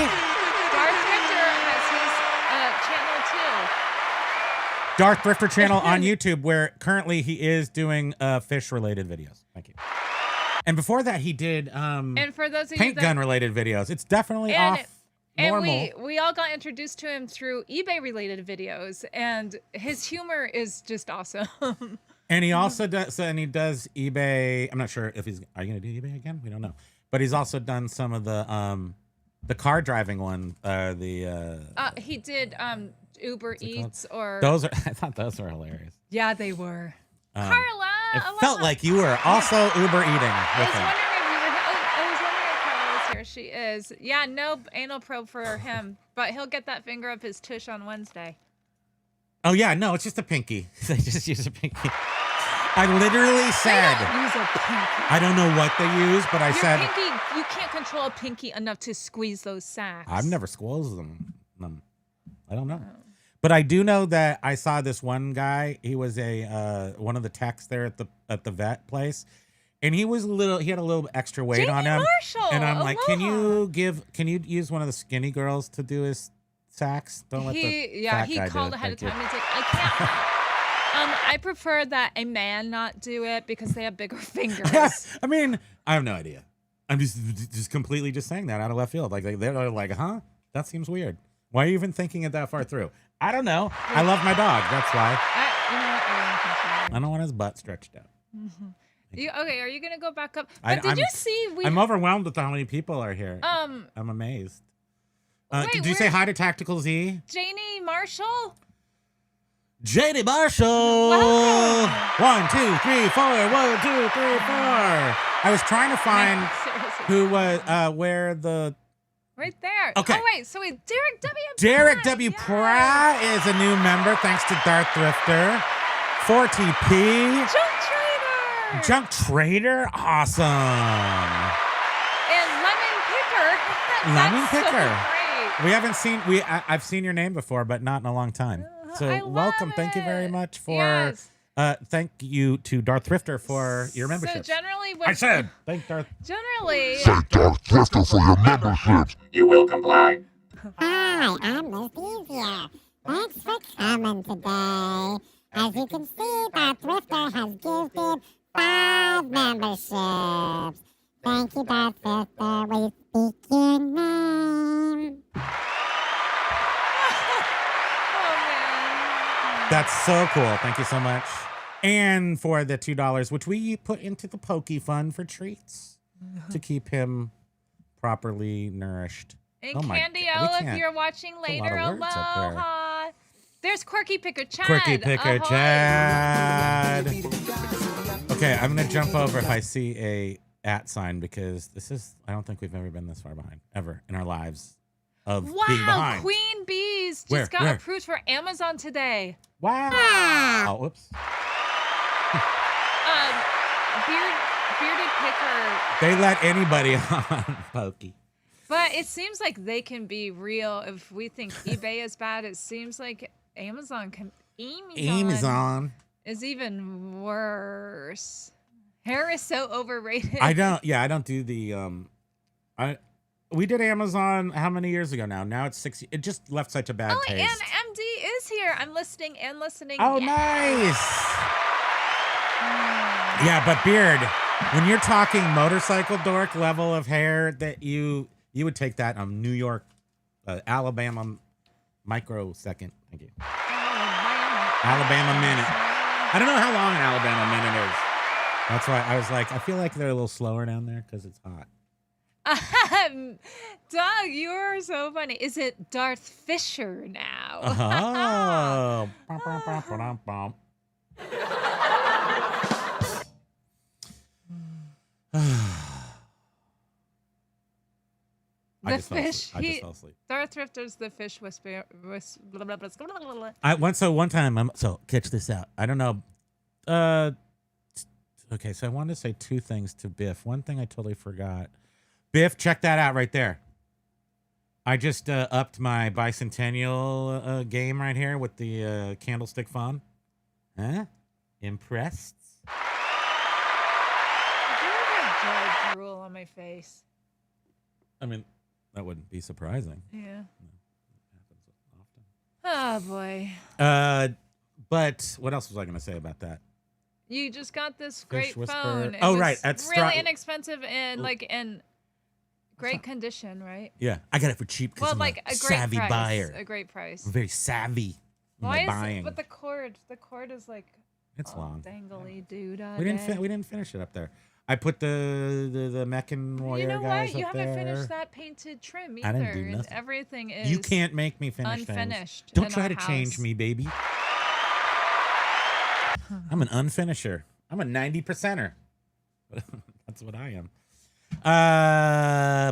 Thrifter has his channel too. Darth Thrifter channel on YouTube, where currently he is doing fish-related videos. Thank you. And before that, he did And for those of you paint that gun-related videos. It's definitely off normal. And we all got introduced to him through eBay related videos, and his humor is just awesome. And he also does, and he does eBay. I'm not sure if are you going to do eBay again? We don't know. But he's also done some of the car driving one. He did Uber Eats or I thought those were hilarious. yeah, they were. Um, Carla, It aloha. felt like you were also Uber eating I with was him. wondering if you were. Oh, I was wondering if Carla was here. She is. Yeah, no anal probe for him, but he'll get that finger up his tush on Wednesday. Oh yeah, no, it's just a pinky. They just use a pinky. I literally said Use a pinky. I don't know what they use, but I Your said pinky, you can't control a pinky enough to squeeze those sacks. I've never squeezed them. I don't know. But I do know that I saw this one guy. He was one of the techs there at the vet place, and he was he had a little extra weight on him. Marshall, And I'm like, can aloha. you use one of the skinny girls to do his sacks? Don't let the fat He guy called do it. ahead of Thank time. you. He's like, I can't. I prefer that a man not do it because they have bigger fingers. I mean, I have no idea. I'm just completely just saying that out of left field. Like they're like, huh? That seems weird. Why are you even thinking it that far through? I don't know. I love my dog. That's why. You know what? I don't want his butt stretched out. Okay, are you gonna go back up? I- But did I'm- you see I'm overwhelmed with how many people are here. um I'm amazed. wait, Did you say hi to Tactical Z? Janie Marshall? JD Marshall. Welcome. 1, 2, 3, 4. 1, 2, 3, 4. I was trying to find Seriously. who was where the Right there. Okay. Oh wait, so wait, Derek W. Derek Pratt, W. yes. Pratt is a new member thanks to Darth Thrifter. 4TP. Junk Trader. Junk Trader. Awesome. And Lemon Picker. Lemon That's so Picker. great. We haven't seen I've seen your name before, but not in a long time. So I love welcome. Thank you very it. much for Yes. thank you to Darth Thrifter for your So membership. generally, what I said thank Darth. generally, Darth Thrifter for your memberships. You will comply. Hi, I'm ListEasier. Thanks for coming today. As you can see, Darth Thrifter has gifted 5 memberships. Thank you, Darth Thrifter. We speak your name. That's so cool. Thank you so much. And for the $2, which we put into the Pokey Fund for treats to keep him properly nourished. And Oh my Candy God, we O, if can't- you're watching There's a lot later, of words up there. aloha. There's Quirky Picker Chad. Quirky Picker Ahoy. Chad. Okay, I'm gonna jump over if I see a @ sign because I don't think we've ever been this far behind ever in our lives of being Wow, behind. Queen Bees just Where? got Where? approved for Amazon today. Wow. Oh, whoops. Bearded Picker. They let anybody on Pokey. But it seems like they can be real. If we think eBay is bad, it seems like Amazon Amazon. is even worse. Hair is so overrated. I don't do the we did Amazon how many years ago now? Now it's 6. It just left such a bad Oh, taste. and MD is here. I'm listening and listening. Oh, Yeah. nice. Yeah, but Beard, when you're talking motorcycle dork level of hair, that you would take that on New York, Alabama microsecond. Thank you. Alabama minute. I don't know how long an Alabama minute is. That's why I was like, I feel like they're a little slower down there because it's hot. Doug, you are so funny. Is it Darth Fisher now? Oh. Bum, bum, bum, bum, bum. The fish. I just fell asleep. Darth Drifter's the fish whisperer. Blah, blah, blah, blah. One time, so catch this out. I don't know. Okay, so I wanted to say 2 things to Biff. One thing I totally forgot. Biff, check that out right there. I just upped my bicentennial game right here with the candlestick phone. Huh? Impressed? I drool on my face. I mean, that wouldn't be surprising. Yeah. Happens Oh boy. often. But what else was I going to say about that? You just got this great Fish whisperer. phone. It Oh, was right. That's really inexpensive and like in great condition, right? Yeah, I got it for cheap because Well, I'm like a a great savvy price. buyer. A great price. I'm very savvy in Why my is buying. it? But the cord is like It's long. dangly dude. We didn't finish it up there. I put the Meccan warrior You know guys what? You up haven't there. finished that painted trim either. I didn't do and nothing. everything is You can't make me finish unfinished things. Don't in try our to change house. me, baby. I'm an unfinisher. I'm a 90%er. That's what I am.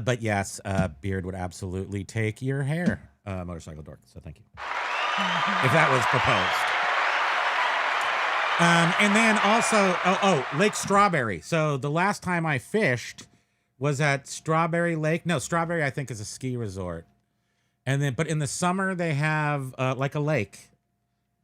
But yes, Beard would absolutely take your hair, motorcycle dork. So thank you. If that was proposed. And then also, Lake Strawberry. So the last time I fished was at Strawberry Lake. No, Strawberry I think is a ski resort. And then, but in the summer they have like a lake,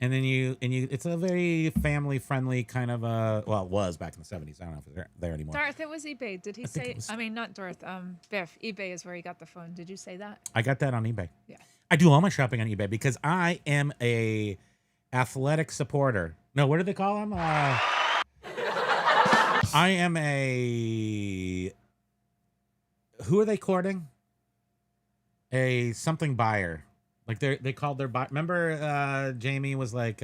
and then it's a very family friendly kind of well, it was back in the 70s. I don't know if it's there anymore. Darth, it was eBay. Did he think say? it was- I mean, not Darth. Biff. eBay is where he got the phone. Did you say that? I got that on eBay. Yeah. I do all my shopping on eBay because I am a athletic supporter. No, what do they call them? I am a. Who are they courting? A something buyer. Like they called their buyer. Remember, Jamie was like,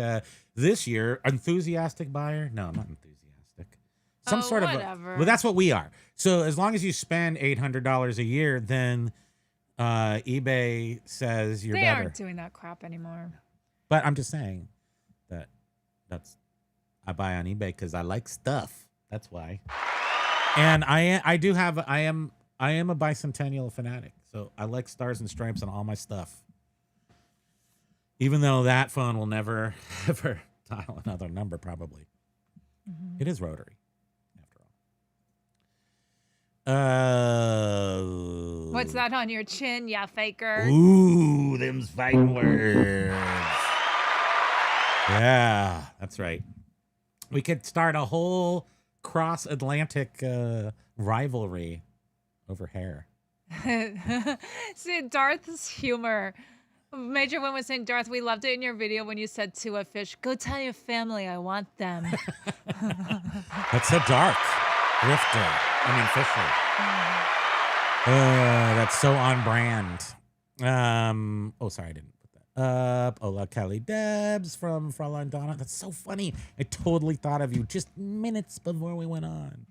this year, enthusiastic buyer? No, I'm not enthusiastic. Some sort of. Whatever. Well, that's what we are. So as long as you spend $800 a year, then eBay says you're They better. aren't doing that crap anymore. But I'm just saying that's I buy on eBay because I like stuff. That's why. And I am a bicentennial fanatic, so I like stars and stripes on all my stuff. Even though that phone will never ever dial another number, probably. Mm-hmm. It is rotary, after all. What's that on your chin, ya faker? Ooh, them's fighting words. Yeah, that's right. We could start a whole cross-Atlantic rivalry over hair. See, Darth's humor. Major Win was saying, Darth, we loved it in your video when you said to a fish, go tell your family I want them. That's so dark. Fisher. That's so on brand. Oh, sorry, I didn't put that. Ola Kelly Debs from Fraulein Donna. That's so funny. I totally thought of you just minutes before we went on.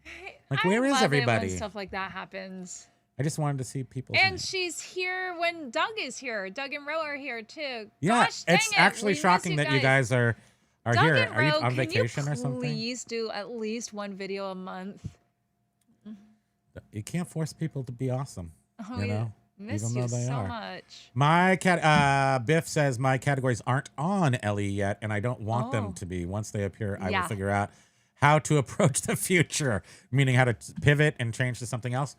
Like, where I is love it everybody? when stuff like that happens. I just wanted to see people. And she's here when Doug is here. Doug and Ro are here too. Yeah, Gosh, dang it's it, actually we miss shocking that you guys are Doug here. and Are you Ro, on can vacation you or something? Please do at least one video a month. You can't force people to be awesome. Oh, You know, miss even you though they so are. much. My Biff says my categories aren't on Ellie yet, and I don't want them to be. Once they appear, I will Yeah. figure out how to approach the future, meaning how to pivot and change to something else.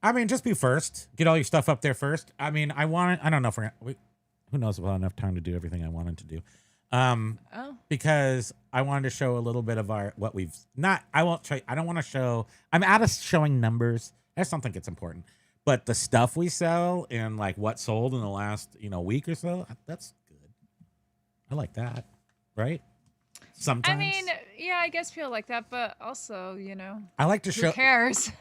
I mean, just be first. Get all your stuff up there first. I mean, I don't know if who knows if we'll have enough time to do everything I wanted to do. Because I wanted to show a little bit of what we've not. I won't show. I don't want to show. I'm out of showing numbers. I just don't think it's important. But the stuff we sell and like what sold in the last week or so, that's good. I like that, right? Sometimes. I mean, yeah, I guess people like that, but also, I like to show. who cares?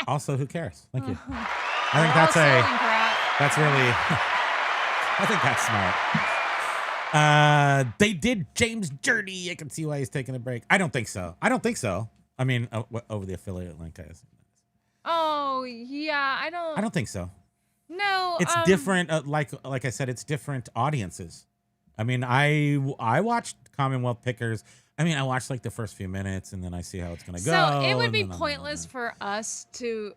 Also, who cares? Thank you. I think that's that's really. I think that's smart. They did James Journey. I can see why he's taking a break. I don't think so. I mean, over the affiliate link, I assume. Oh yeah, I don't think so. No, It's different. Like I said, it's different audiences. I mean, I watched Commonwealth Pickers. I mean, I watched like the first few minutes, and then I see how it's gonna go. So it would and be then pointless for us to,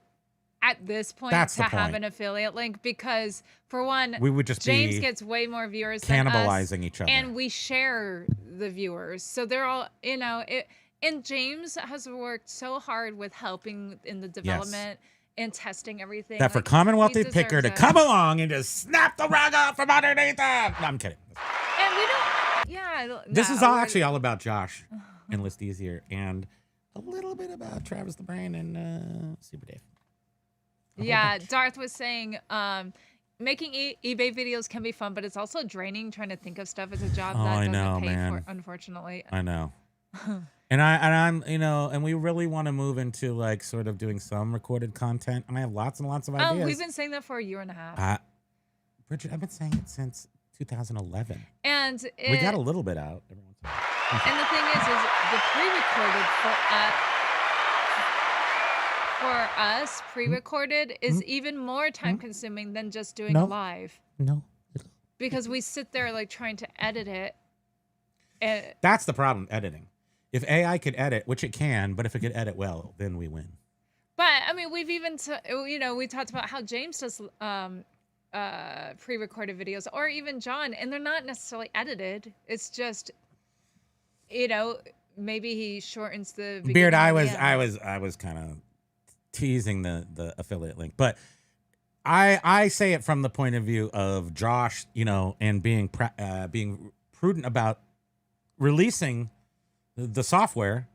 at this point, That's to the have point. an affiliate link because, for one, We would just James be gets way more viewers than us, cannibalizing each other. and we share the viewers. So they're all, and James has worked so hard with helping in the development and testing everything. that for like, Commonwealth he Picker to deserves it. come along and just snap the rug out from underneath them. No, I'm kidding. And we don't. Yeah. This is no, all we- actually all about Josh and ListEasier and a little bit about Travis the Brain and Super Dave. Yeah, Darth was saying making eBay videos can be fun, but it's also draining trying to think of stuff as a job that I doesn't know, pay man. for, unfortunately. I know. I'm and we really want to move into like sort of doing some recorded content, and I have lots and lots of ideas. Oh, we've been saying that for a year and a half. Bridget, I've been saying it since 2011. And We got a little bit out every once in a while. and the thing is the pre-recorded for us, pre-recorded is even more time consuming than just doing a No. live. No. Because we sit there like trying to edit it. And That's the problem, editing. If AI could edit, which it can, but if it could edit well, then we win. But I mean, we've even we talked about how James does pre-recorded videos, or even John, and they're not necessarily edited. It's just, maybe he shortens the Beard, beginning I and was the end. I was kind of teasing the affiliate link, but I say it from the point of view of Josh, and being prudent about releasing the software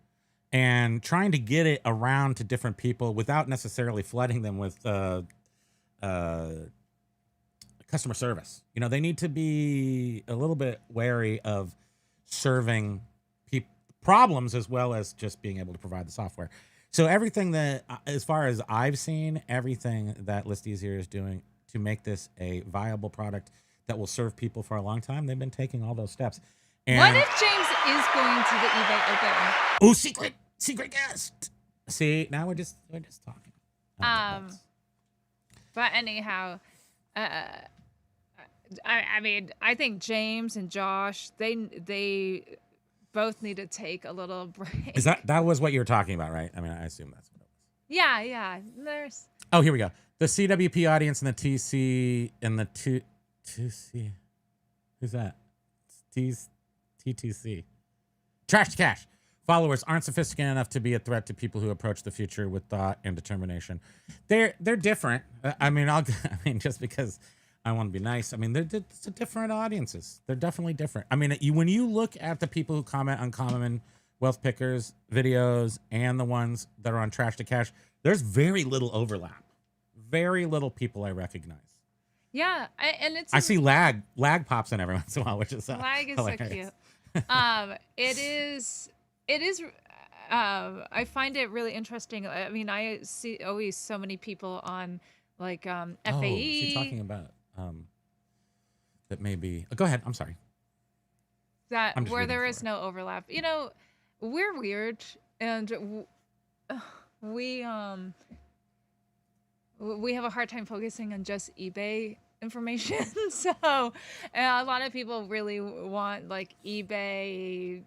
and trying to get it around to different people without necessarily flooding them with customer service. They need to be a little bit wary of serving problems as well as just being able to provide the software. So everything that, as far as I've seen, everything that ListEasier is doing to make this a viable product that will serve people for a long time, they've been taking all those steps. And What if James is going to the eBay Open? oh, secret guest. See, now we're just talking. But anyhow, I mean, I think James and Josh, they both need to take a little break. Is that was what you were talking about, right? I mean, I assume that's what it was. Yeah. There's Oh, here we go. The CWP audience and the TC and the 2C. Who's that? TTC. Trash to cash. Followers aren't sophisticated enough to be a threat to people who approach the future with thought and determination. They're different. I mean, just because I want to be nice. I mean, they're different audiences. They're definitely different. I mean, when you look at the people who comment on Commonwealth Pickers videos and the ones that are on Trash to Cash, there's very little overlap. Very little people I recognize. yeah, I see lag pops in every once in a while, which is Lag is hilarious. so cute. It is. I find it really interesting. I mean, I see always so many people on like Oh, FAE. what's he talking about? that maybe. Go ahead. I'm sorry. That I'm just where reading there for is it. no overlap. You know, we're weird, and we we have a hard time focusing on just eBay information. So, a lot of people really want like eBay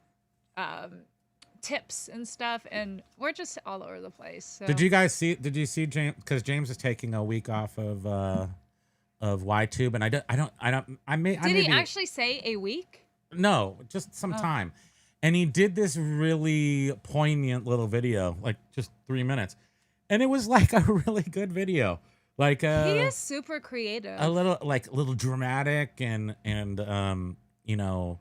tips and stuff, and we're just all over the place. So. Did you guys see? Did you see James? Because James is taking a week off of YTube, and Did he actually say a week? No, just some time. And he did this really poignant little video, like just 3 minutes. And it was like a really good video. Like he is super creative. A little dramatic and you know.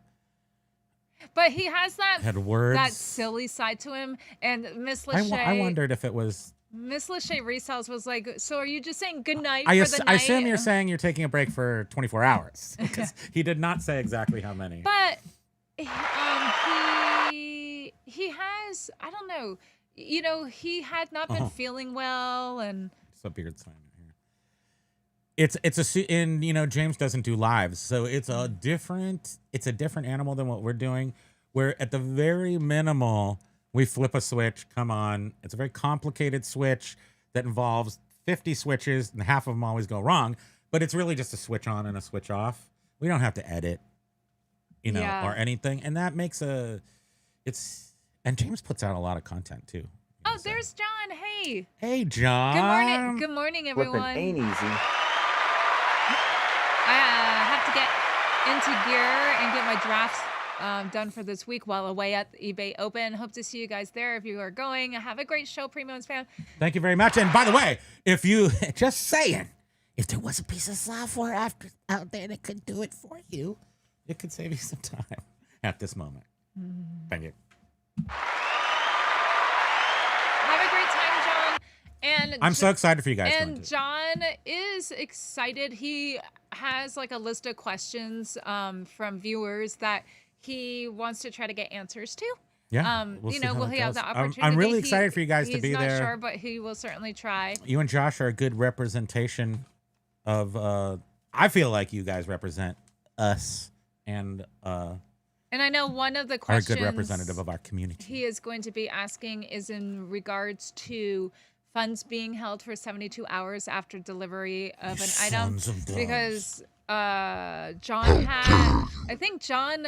But he has had words. that silly side to him. And Miss Lachey, I wondered if it was. Miss Lachey Resells was like, so are you just saying good night I for the night? assume you're saying you're taking a break for 24 hours. Because he did not say exactly how many. But he has, I don't know, you know, he had not been feeling well, and it's a beard sign here. And you know, James doesn't do lives, so it's a different animal than what we're doing, where at the very minimal we flip a switch, come on. It's a very complicated switch that involves 50 switches, and half of them always go wrong, but it's really just a switch on and a switch off. We don't have to edit, you know, or anything. And that makes and James puts out a lot of content too. oh, there's John. Hey. Hey, John. Good morning. Good morning, everyone. Flipping ain't easy. I have to get into gear and get my drafts done for this week while away at the eBay Open. Hope to see you guys there if you are going. Have a great show, Primo and Spam. Thank you very much. And by the way, if you just saying, if there was a piece of software out there that could do it for you, it could save you some time at this moment. Thank you. Have a great time, John. And I'm so excited for you guys. And John is excited. He has like a list of questions from viewers that he wants to try to get answers to. Yeah. You know, will he have the opportunity? I'm really excited for you guys to be there. He's not sure, but he will certainly try. You and Josh are a good representation of. I feel like you guys represent us and I know one of the are a questions good representative of our community. he is going to be asking is in regards to funds being held for 72 hours after delivery of an item, because John had, I think John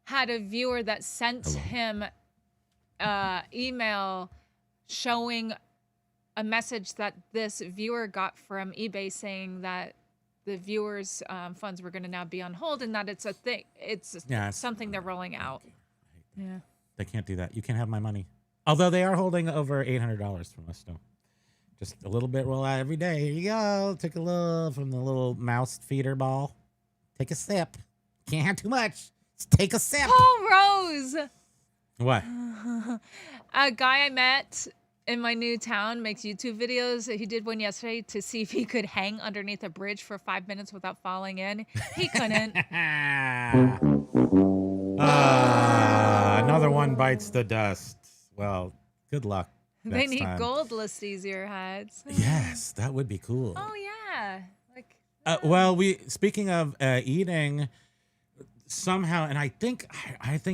had a viewer that sent him email showing a message that this viewer got from eBay saying that the viewers' funds were going to now be on hold, and that it's a thing. It's something they're rolling out. Yeah. They can't do that. You can't have my money. Although they are holding over $800 from us still. Just a little bit roll out every day. Here you go. Take a little from the little mouse feeder ball. Take a sip. Can't have too much. Just take a sip. Paul Rose. What? A guy I met in my new town makes YouTube videos. He did one yesterday to see if he could hang underneath a bridge for 5 minutes without falling in. He couldn't. Another one bites the dust. Well, good luck. They next need time. gold ListEasier hats. Yes, that would be cool. Oh yeah. Like. Well, speaking of eating, somehow, and I think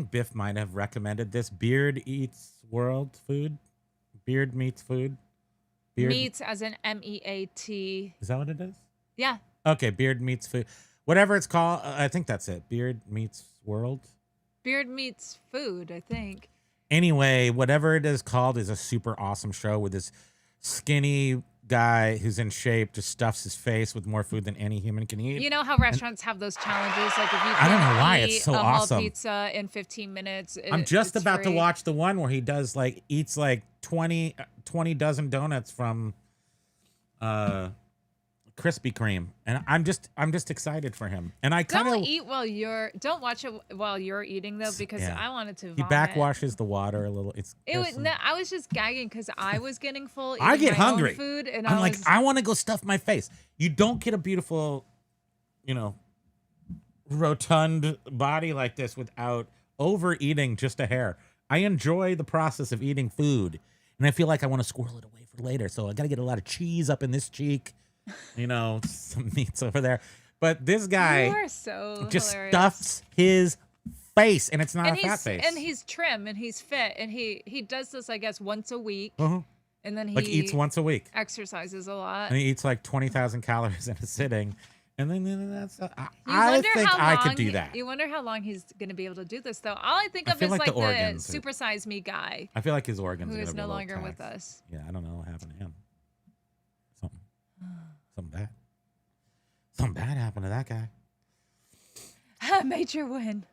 Biff might have recommended this. Beard Eats World Food. Beard meets food. Beard Meats as in MEAT. Is that what it is? Yeah. Okay, Beard Meets Food. Whatever it's called, I think that's it. Beard Meets World. Beard Meets Food, I think. Anyway, whatever it is called is a super awesome show with this skinny guy who's in shape just stuffs his face with more food than any human can eat. You know how restaurants have those challenges, like if you I don't can know why eat it's so a awesome. whole pizza in 15 minutes. I'm just it's about to free. watch the one where he does eats 20 dozen donuts from Krispy Kreme, and I'm just excited for him. And I kind Don't of eat don't watch it while you're eating though, because I wanted to. He Vomit. backwashes the water a little. I was just gagging because I was getting full. I get my own hungry. Food, and I'm like, I want to go stuff my face. You don't get a beautiful, rotund body like this without overeating just a hair. I enjoy the process of eating food, and I feel like I want to squirrel it away for later. So I got to get a lot of cheese up in this cheek, some meats over there. But this You guy are so just hilarious. stuffs his face, and it's not And a fat face. and he's trim and he's fit and he does this I guess once a week. Uh-huh. And then he Like eats once a week, exercises a lot. and he eats like 20,000 calories in a sitting, and then that's. I wonder think how I could long do that. You wonder how long he's going to be able to do this, though. All I think I of feel is like like the the organs are- Super Size Me guy, I feel like his organs who are is gonna be no a little longer with taxed. us. Yeah, I don't know what happened to him. Something bad. Something bad happened to that guy. Major win.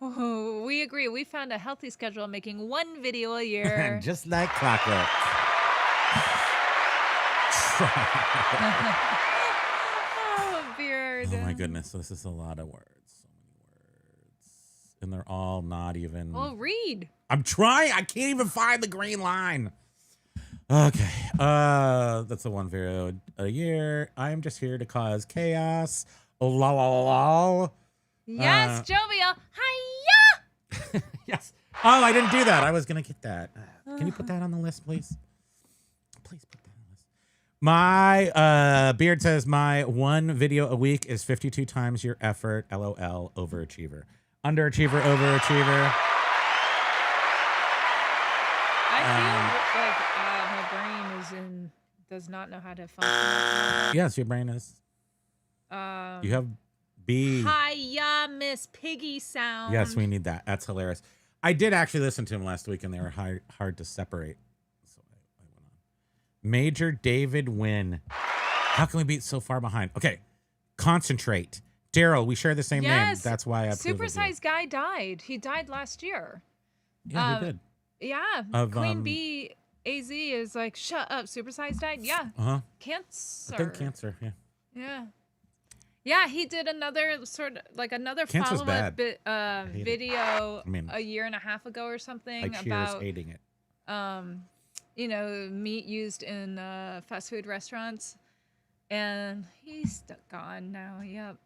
Oh, we agree. We found a healthy schedule of making one video a year. Just like clockwork. Oh, beard. Oh my goodness, this is a lot of words. So many words. And they're all not even. Well, read. I'm trying. I can't even find the green line. Okay. That's the one video a year. I am just here to cause chaos. Oh, la la la la. Yes, jovial. Hiya! Yes. Oh, I didn't do that. I was gonna get that. Can you put that on the list, please? Please put that on the list. My beard says my one video a week is 52 times your effort. LOL. Overachiever. Underachiever. Overachiever. I feel like my brain does not know how to function at Yes, your brain is. the moment. You have B. Hiya, Miss Piggy sound. Yes, we need that. That's hilarious. I did actually listen to him last week, and they were hard to separate. So I went on. Major David Wynn. How can we be so far behind? Okay, concentrate. Daryl, we share the same name. Yes. That's why I Super Size Guy died. He died last year. Yeah, you did. Yeah. Of, Queen Bee AZ is like, shut up. Super Size died. Yeah. Uh-huh. Cancer. I think cancer, yeah. Yeah. Yeah, he did another Cancer's follow-up bad. I hate it. video I mean, a year and a half ago or something I cheers about hating it. meat used in fast food restaurants, and he's gone now. Yep.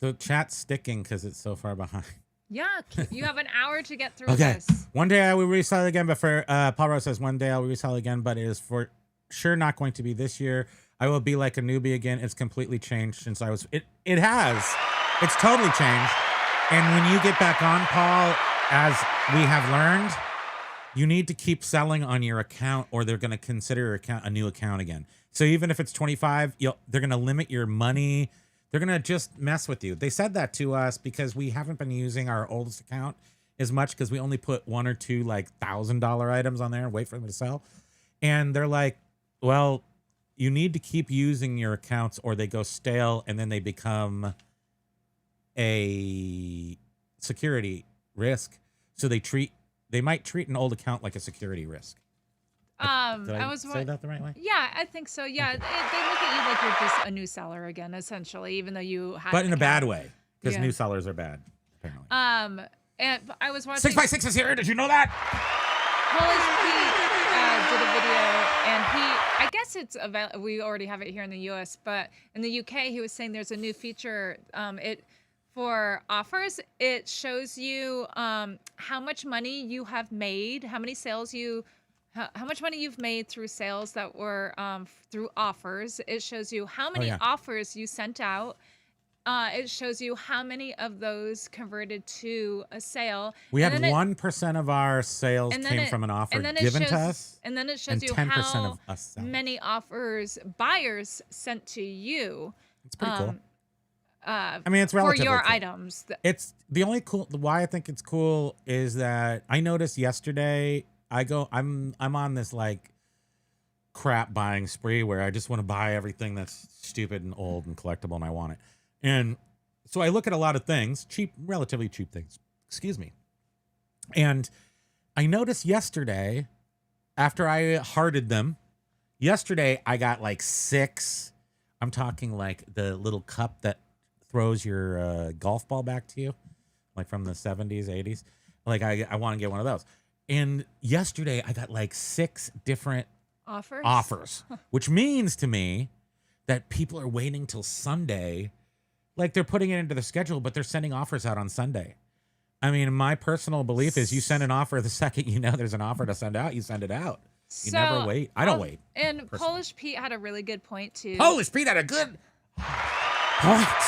The chat's sticking because it's so far behind. Yeah, you have an hour to get through Okay. this. One day I will resell again, but for Paul Rose says one day I'll resell again, but it is for sure not going to be this year. I will be like a newbie again. It's completely changed since I was. It has. It's totally changed. And when you get back on, Paul, as we have learned, you need to keep selling on your account, or they're going to consider your account a new account again. So even if it's 25, they're going to limit your money. They're going to just mess with you. They said that to us because we haven't been using our oldest account as much because we only put one or two like $1,000 items on there and wait for them to sell. And they're like, well, you need to keep using your accounts or they go stale and then they become a security risk. So they might treat an old account like a security risk. Did I say that the right way? Yeah, I think so. Yeah, they look at you like you're just a new seller again, essentially, even though you have. But in a bad way, because Yeah. new sellers are bad, apparently. And I was watching. 6x6 is here. Did you know that? Polish Pete did a video, and I guess it's available. We already have it here in the U.S., but in the U.K., he was saying there's a new feature. For offers, it shows you how much money you have made, how many sales how much money you've made through sales that were through offers. It shows you how many offers you sent out. It shows you how many of those converted to a sale. We had 1% of our sales came from an offer given to us. And then it shows you 10% how of us selling. many offers buyers sent to you. It's pretty cool. I mean, it's relatively for your cool. items. It's the only why I think it's cool is that I noticed yesterday I'm on this like crap buying spree where I just want to buy everything that's stupid and old and collectible and I want it. And so I look at a lot of things, relatively cheap things, excuse me. And I noticed yesterday, after I hearted them, I got like 6. I'm talking like the little cup that throws your golf ball back to you, like from the 70s, 80s. Like I want to get one of those. And yesterday I got like 6 different offers, which means to me that people are waiting till Sunday. Like they're putting it into the schedule, but they're sending offers out on Sunday. I mean, my personal belief is you send an offer the second you know there's an offer to send out, you send it out. You never wait. I don't wait. And Polish Pete had a really good point too. Polish Pete had a good What?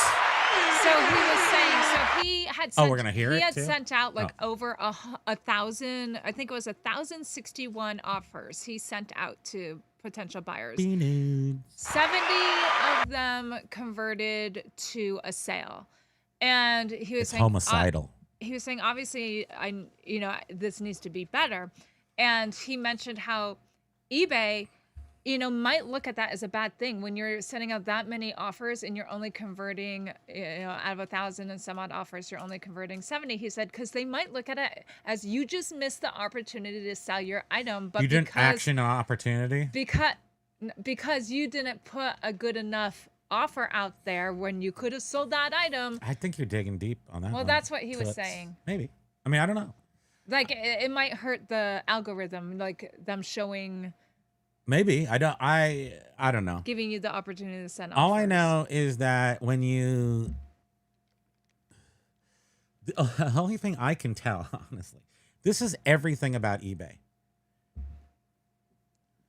So he was saying, he had sent, we're gonna hear he it had too? sent out like over a 1,000, I think it was 1,061 offers he sent out to potential buyers. 70 of them converted to a sale. And he was It's saying homicidal. he was saying obviously this needs to be better. And he mentioned how eBay might look at that as a bad thing when you're sending out that many offers and you're only converting, out of 1,000 and some odd offers, you're only converting 70. He said, because they might look at it as you just missed the opportunity to sell your item, but You didn't action an opportunity? because you didn't put a good enough offer out there when you could have sold that item. I think you're digging deep on that. Well, one. that's what he was Toots. saying. Maybe. I mean, I don't know. Like it might hurt the algorithm, like them showing. Maybe. I don't know. Giving you the opportunity to send All I offers. know is that when you, the only thing I can tell, honestly, this is everything about eBay.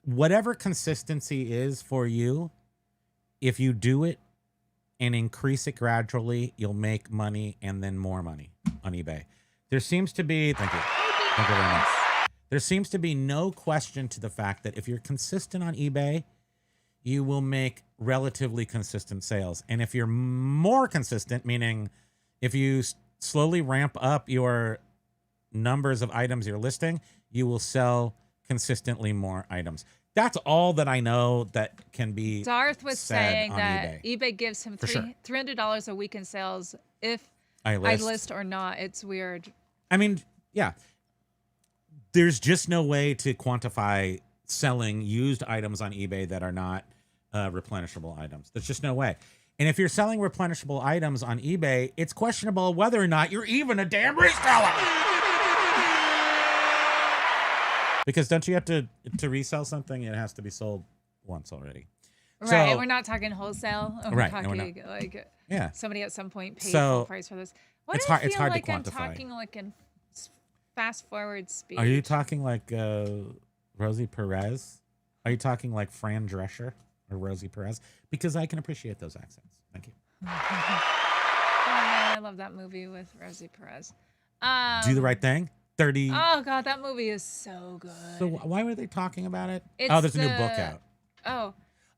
Whatever consistency is for you, if you do it and increase it gradually, you'll make money and then more money on eBay. There seems to be, thank you very much. There seems to be no question to the fact that if you're consistent on eBay, you will make relatively consistent sales. And if you're more consistent, meaning if you slowly ramp up your numbers of items you're listing, you will sell consistently more items. That's all that I know that can be Darth was said saying on that eBay. eBay gives him $300 a week in sales if I list. I list or not. It's weird. I mean, yeah. There's just no way to quantify selling used items on eBay that are not replenishable items. There's just no way. And if you're selling replenishable items on eBay, it's questionable whether or not you're even a damn reseller. Because don't you have to resell something? It has to be sold once already. Right. So, We're not talking wholesale. We're Right, no, we're talking like yeah. somebody at some point paid So, full price for this. Why it's do I hard- it's feel hard to like I'm quantify. talking like in fast forward speed? Are you talking like Rosie Perez? Are you talking like Fran Drescher or Rosie Perez? Because I can appreciate those accents. Thank you. Oh man, I love that movie with Rosie Perez. Do the Right Thing? 30. Oh god, that movie is so good. So why were they talking about it? It's Oh, there's a new book out.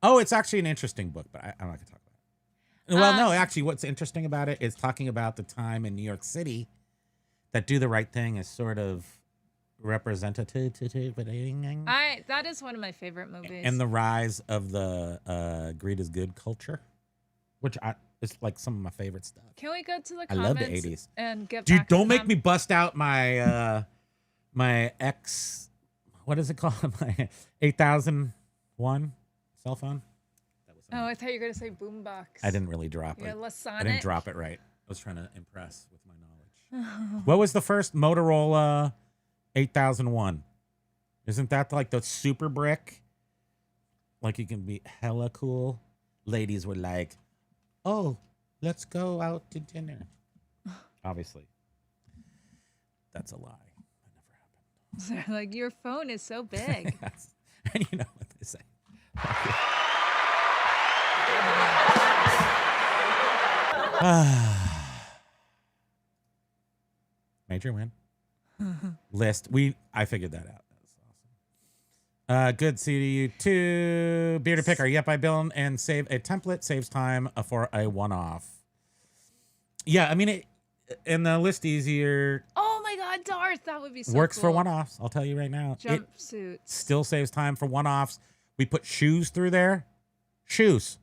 Oh, it's actually an interesting book, but I'm not going to talk about it. Well, no, actually, what's interesting about it is talking about the time in New York City that Do the Right Thing is sort of representative. That is one of my favorite movies. And the rise of the greed is good culture, which is like some of my favorite stuff. Can we go to the I comments love the 80s. and get Dude, back don't to make them? me bust out my my X, what is it called? My 8001 cell phone. Oh, I thought you were gonna say boombox. I didn't really drop Your it. Lasonic? I didn't drop it right. I was trying to impress with my knowledge. What was the first Motorola 8001? Isn't that like the super brick? Like you can be hella cool. Ladies were like, oh, let's go out to dinner. Obviously. That's a lie. That never happened. Like, your phone is so big. Yes. And you know what they say. Major win. List. I figured that out. That was awesome. Good see you too. Bearded Picker. Yep, I build and save a template. Saves time for a one-off. Yeah, I mean, in the list easier. Oh my God, Darth, that would be so Works for cool. one-offs. I'll tell you right now. It Jumpsuits. still saves time for one-offs. We put shoes through there. Shoes.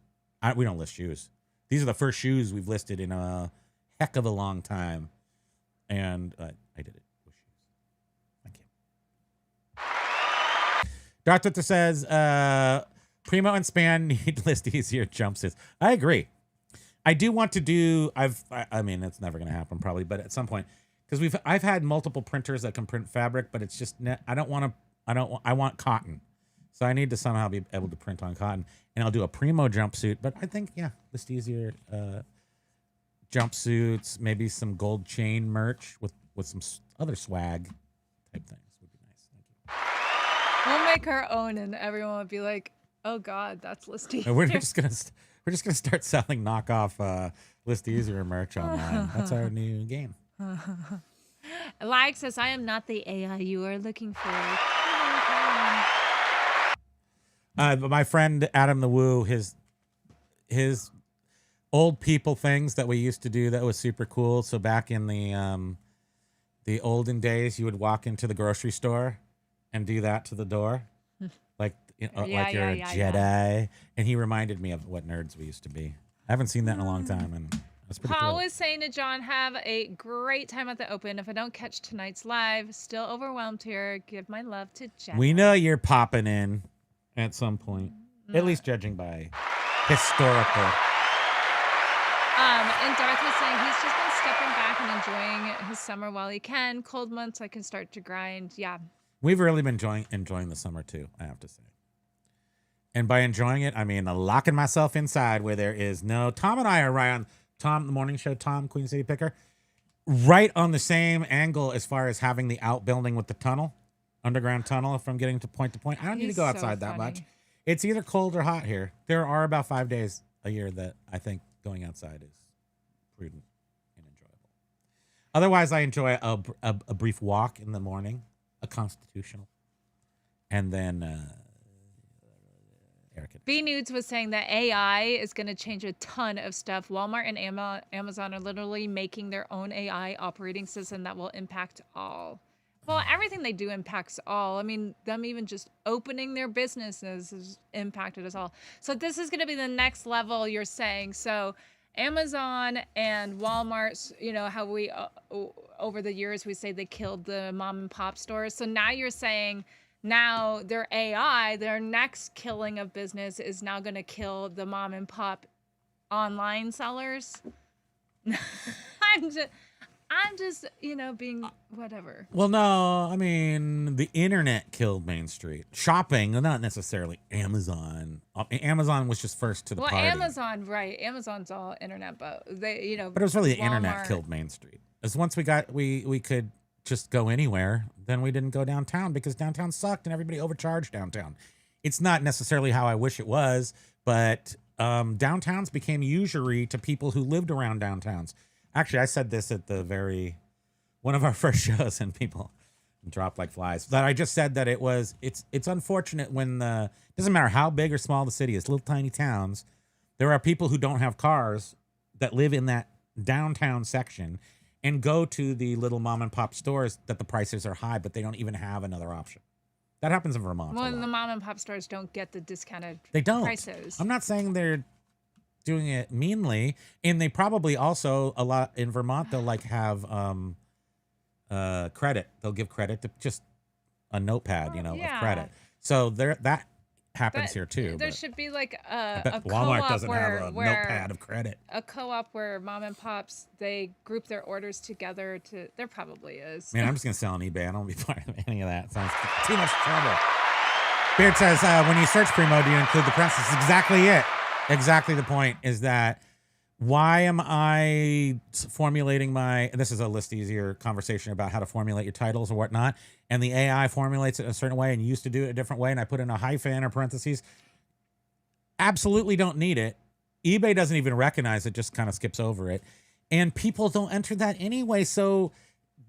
We don't list shoes. These are the first shoes we've listed in a heck of a long time. And I did it with shoes. Thank you. Darth Twitter says, Primo and Span need list easier jumpsuits. I agree. I do want to do, I mean, it's never going to happen probably, but at some point, because I've had multiple printers that can print fabric, but it's just, I want cotton. So I need to somehow be able to print on cotton, and I'll do a Primo jumpsuit. But I think, yeah, list easier jumpsuits, maybe some gold chain merch with some other swag type things would be nice. Thank you. We'll make our own, and everyone will be like, "Oh God, that's listing." And we're just gonna We're just gonna start selling knockoff ListEasier merch online. That's our new game. Lag says, I am not the AI you are looking for. But my friend Adam the Woo, his old people things that we used to do that was super cool. So back in the olden days, you would walk into the grocery store and do that to the door, like like you're a Jedi. And he reminded me of what nerds we used to be. I haven't seen that in a long time, and that's pretty Paul cool. was saying to John, have a great time at the Open. If I don't catch tonight's live, still overwhelmed here. Give my love to Jen. We know you're popping in at some point, at least judging by historical. And Darth was saying he's just been stepping back and enjoying his summer while he can. Cold months, I can start to grind. Yeah. We've really been enjoying the summer too, I have to say. And by enjoying it, I mean locking myself inside where there is no. Tom and I are right on Tom, the morning show, Tom, Queen City Picker, right on the same angle as far as having the outbuilding with the tunnel, underground tunnel from getting to point. I don't need to go outside that much. It's either cold or hot here. There are about 5 days a year that I think going outside is prudent and enjoyable. Otherwise, I enjoy a brief walk in the morning, a constitutional, and then Eric. B Nudes was saying that AI is going to change a ton of stuff. Walmart and Amazon are literally making their own AI operating system that will impact all. Well, everything they do impacts all. I mean, them even just opening their businesses has impacted us all. So this is going to be the next level, you're saying. So Amazon and Walmart, you know, how we, over the years, we say they killed the mom and pop stores. So now you're saying now their AI, their next killing of business is now going to kill the mom and pop online sellers. I'm just, you know, being whatever. Well, no, I mean, the internet killed Main Street. Shopping, not necessarily Amazon. Amazon was just first to the party. Well, Amazon, right. Amazon's all internet, but they, you know. But it was really the Walmart. internet killed Main Street. As once we could just go anywhere, then we didn't go downtown because downtown sucked and everybody overcharged downtown. It's not necessarily how I wish it was, but downtowns became usury to people who lived around downtowns. Actually, I said this at one of our first shows, and people dropped like flies. That I just said that it's unfortunate when it doesn't matter how big or small the city is, little tiny towns, there are people who don't have cars that live in that downtown section and go to the little mom and pop stores that the prices are high, but they don't even have another option. That happens in Vermont. Well, the mom and pop stores don't get the discounted they don't. prices. I'm not saying they're doing it meanly, and they probably also a lot in Vermont they'll like have credit. They'll give credit to just a notepad, you know, with credit. So that happens here too. There should be like a Walmart co-op doesn't have a notepad of credit. A co-op where mom and pops they group their orders together to. There probably is. Man, I'm just gonna sell on eBay. I don't want to be part of any of that. Sounds too much trouble. Beard says when you search Primo, do you include the press? That's exactly it. Exactly the point is that why am I formulating this is a ListEasier conversation about how to formulate your titles or whatnot, and the AI formulates it a certain way and you used to do it a different way, and I put in a hyphen or parentheses. Absolutely don't need it. eBay doesn't even recognize it, just kind of skips over it. And people don't enter that anyway, so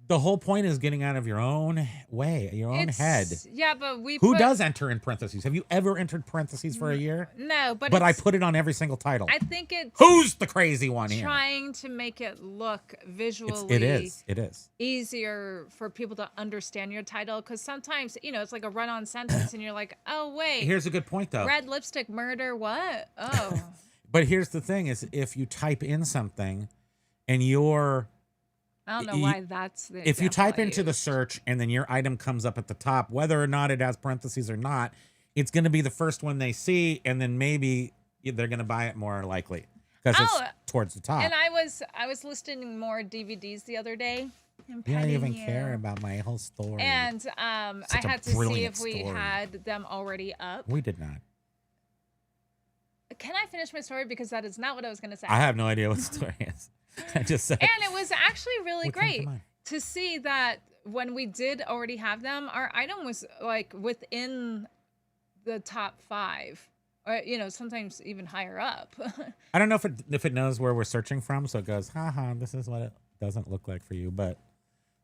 the whole point is getting out of your own way, your own head. Yeah, but who does enter in parentheses? Have you ever entered parentheses for a year? No, but I put it on every single title. I think it's who's the crazy one here? Trying to make it look visually. It is easier for people to understand your title because sometimes it's like a run-on sentence and you're like, oh wait. Here's a good point though. Red lipstick murder. What? Oh. But here's the thing: is if you type in something, and I don't know why that's the if you type into the search and then your item comes up at the top, whether or not it has parentheses or not, it's going to be the first one they see, and then maybe they're going to buy it more likely because it's towards the top. And I was listing more DVDs the other day. You don't even care about my whole story. And I had to see if we had them already up. We did not. Can I finish my story? Because that is not what I was going to say. I have no idea what the story is. I just said. And it was actually really great to see that when we did already have them, our item was like within the top 5. or sometimes even higher up. I don't know if it knows where we're searching from, so it goes, haha, this is what it doesn't look like for you. But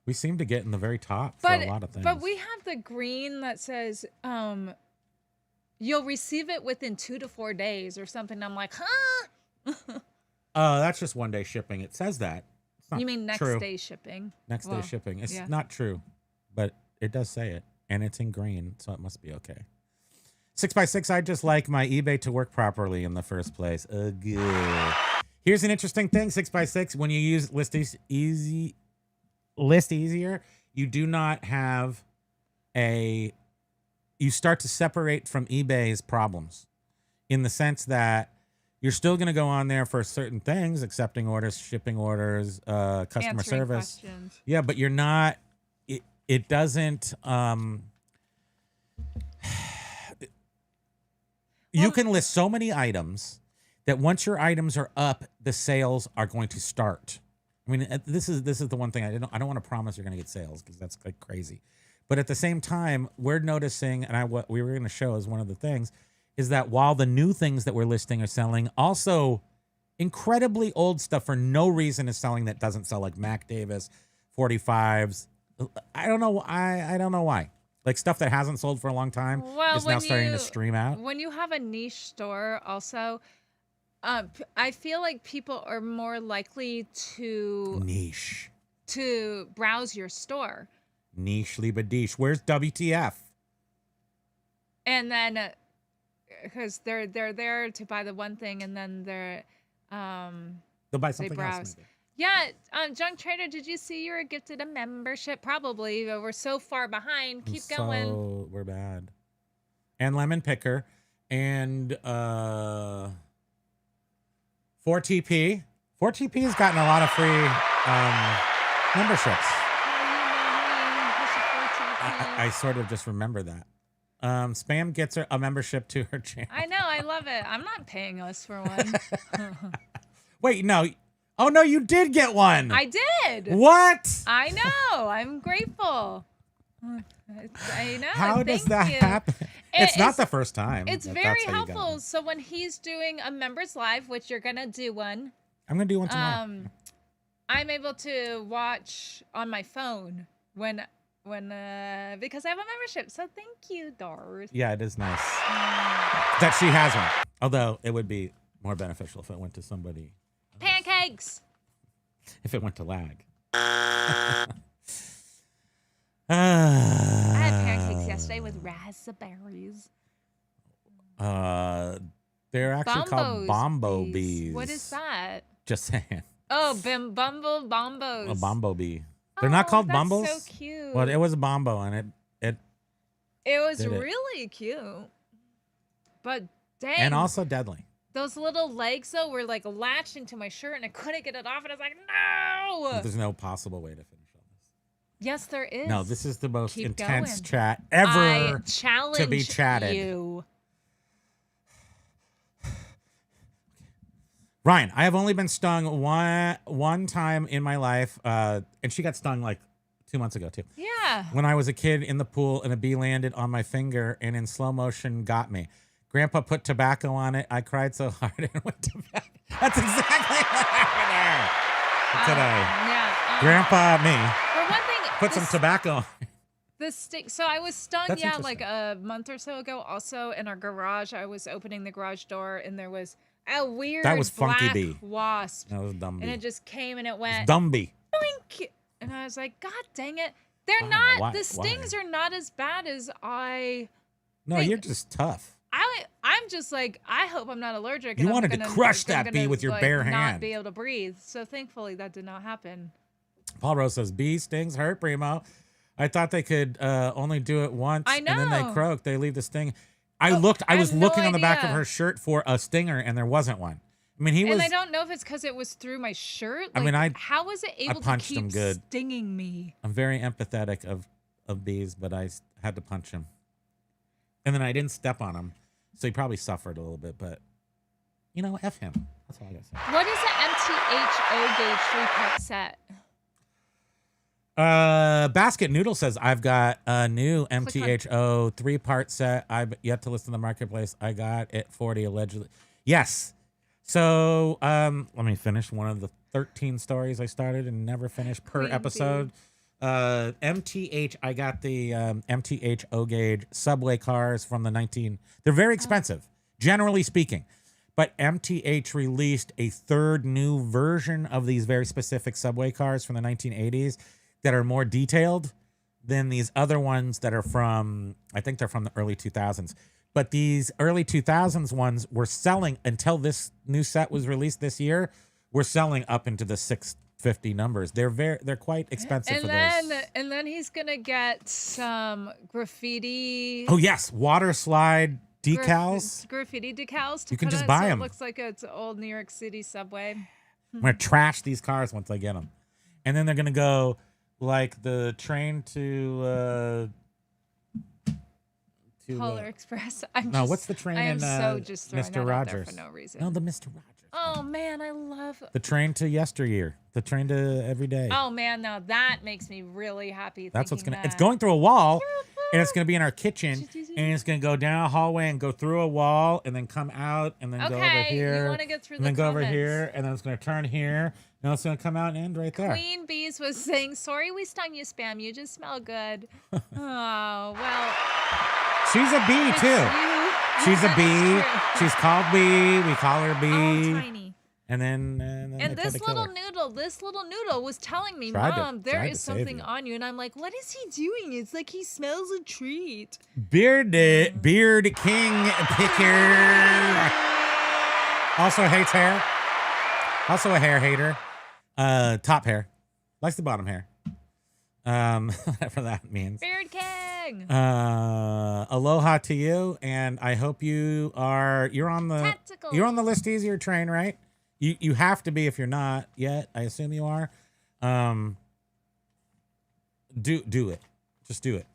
we seem to get in the very top for a lot of things. But we have the green that says you'll receive it within 2 to 4 days or something. I'm like, huh? That's just 1 day shipping. It says that. It's not You mean next true. day shipping? Next day shipping. It's yeah. not true, but it does say it, and it's in green, so it must be okay. 6x6, I just like my eBay to work properly in the first place. Good. Here's an interesting thing, 6x6. When you use ListEasier, you do not have you start to separate from eBay's problems in the sense that you're still going to go on there for certain things, accepting orders, shipping orders, customer Answering service. questions. Yeah, but you're not, it doesn't, you can list so many items that once your items are up, the sales are going to start. I mean, this is the one thing I don't want to promise you're going to get sales because that's like crazy. But at the same time, we're noticing, and what we were going to show as one of the things, is that while the new things that we're listing are selling, also incredibly old stuff for no reason is selling that doesn't sell, like Mac Davis 45s. I don't know. I don't know why. Like stuff that hasn't sold for a long time is now starting to stream out. When you have a niche store, also, I feel like people are more likely to browse your store. Niche, libadiche. Where's WTF? And then, because they're there to buy the one thing, and then they'll buy something else. Maybe. Yeah, Junk Trader, did you see you were gifted a membership? Probably, but we're so far behind. Keep going. We're bad. And Lemon Picker and 4TP. 4TP has gotten a lot of free memberships. I sort of just remember that. Spam gets her a membership to her channel. I know, I love it. I'm not paying us for one. Wait, no. Oh, no, you did get one. I did. What? I know. I'm grateful. I know. How does that happen? It's not the first time. It's very helpful. So when he's doing a members live, which you're going to do one. I'm going to do one tomorrow. I'm able to watch on my phone when because I have a membership. So thank you, Doris. Yeah, it is nice that she has one. Although it would be more beneficial if it went to somebody. Pancakes. If it went to Lag. I had pancakes yesterday with raspberries. They're actually called Bombo Bees. What is that? Just saying. Oh, Bumble Bombos. A Bombo Bee. They're not called Bumbles. That's so cute. Well, it was a Bombo, and it was really cute. But dang. And also deadly. Those little legs, though, were like latched into my shirt, and I couldn't get it off, and I was like, no! There's no possible way to finish all this. Yes, there is. No, this is the most intense going. chat ever I challenge to be chatted. You. Ryan, I have only been stung one time in my life, and she got stung like 2 months ago, too. Yeah. When I was a kid in the pool, and a bee landed on my finger and in slow motion got me. Grandpa put tobacco on it. I cried so hard and went to bed. That's exactly what happened there today. Yeah. Grandpa, me. For one thing, Put some tobacco on it. The stick. So I was stung, That's like a month or so ago. Also in our garage, I was opening the garage door, and there was a weird Funky black bee. wasp. That was dumb bee. And it just came and it went. Dumb bee. Boink! And I was like, God dang it! They're not. The stings are not as bad as I. No, you're just tough. I'm just like, I hope I'm not allergic. You wanted to crush that bee with your bare hand. Not be able to breathe. So thankfully that did not happen. Paul Rose says, bee stings hurt, Primo. I thought they could only do it once. I know. And then they croak. They leave the sting. I was looking on the back of her shirt for a stinger, and there wasn't one. I mean, And I don't know if it's because it was through my shirt. Like, I mean, how was it able to keep stinging me? I'm very empathetic of bees, but I had to punch him. And then I didn't step on him. So he probably suffered a little bit, but, F him. That's all I got to say. What is an MTHO gauge 3-part set? Basket Noodle says, I've got a new on- MTHO 3-part set. I've yet to list in the marketplace. I got it 40 allegedly. Yes. So let me finish one of the 13 stories I started and never finished per Queen episode. MTH, I got the MTH O-Gauge subway cars from the they're very expensive, generally speaking. But MTH released a third new version of these very specific subway cars from the 1980s that are more detailed than these other ones that are from, I think they're from the early 2000s. But these early 2000s ones were selling until this new set was released this year. We're selling up into the 650 numbers. They're quite expensive for those. And then he's gonna get some graffiti. Oh yes, water slide decals. Graffiti decals. To You can put just on buy so them. It looks like it's old New York City subway. I'm gonna trash these cars once I get them, and then they're gonna go like the train to Polar Express. what's the train I am in so just throwing Mr. that out there Rogers? for no reason. No, the Mr. Rogers. Oh man, I love. The train to yesteryear. The train to every day. Oh man, now that makes me really happy. That's what's thinking gonna. It's that. going through a wall, and it's gonna be in our kitchen, and it's gonna go down a hallway and go through a wall, and then come out, and then go over Okay, here, you want to get through and the then go over comments. here, and then it's gonna turn here, and it's gonna come out and end right there. Queen Bees was saying, "Sorry, we stung you, spam. You just smell good." Oh well. She's a bee it's too. you. She's a That bee. is true. She's called Bee. We call her Oh, Bee. tiny. And then And they tried this to kill little her. noodle was telling me, Tried to- Mom, there tried is to save something you. on you. And I'm like, what is he doing? It's like he smells a treat. Beard King Picker. Also hates hair. Also a hair hater. Top hair. Likes the bottom hair. Whatever that means. Beard King. Aloha to you, and I hope you're on the Tactical. you're on the List Easier train, right? You have to be if you're not yet. I assume you are. Do it. Just do it.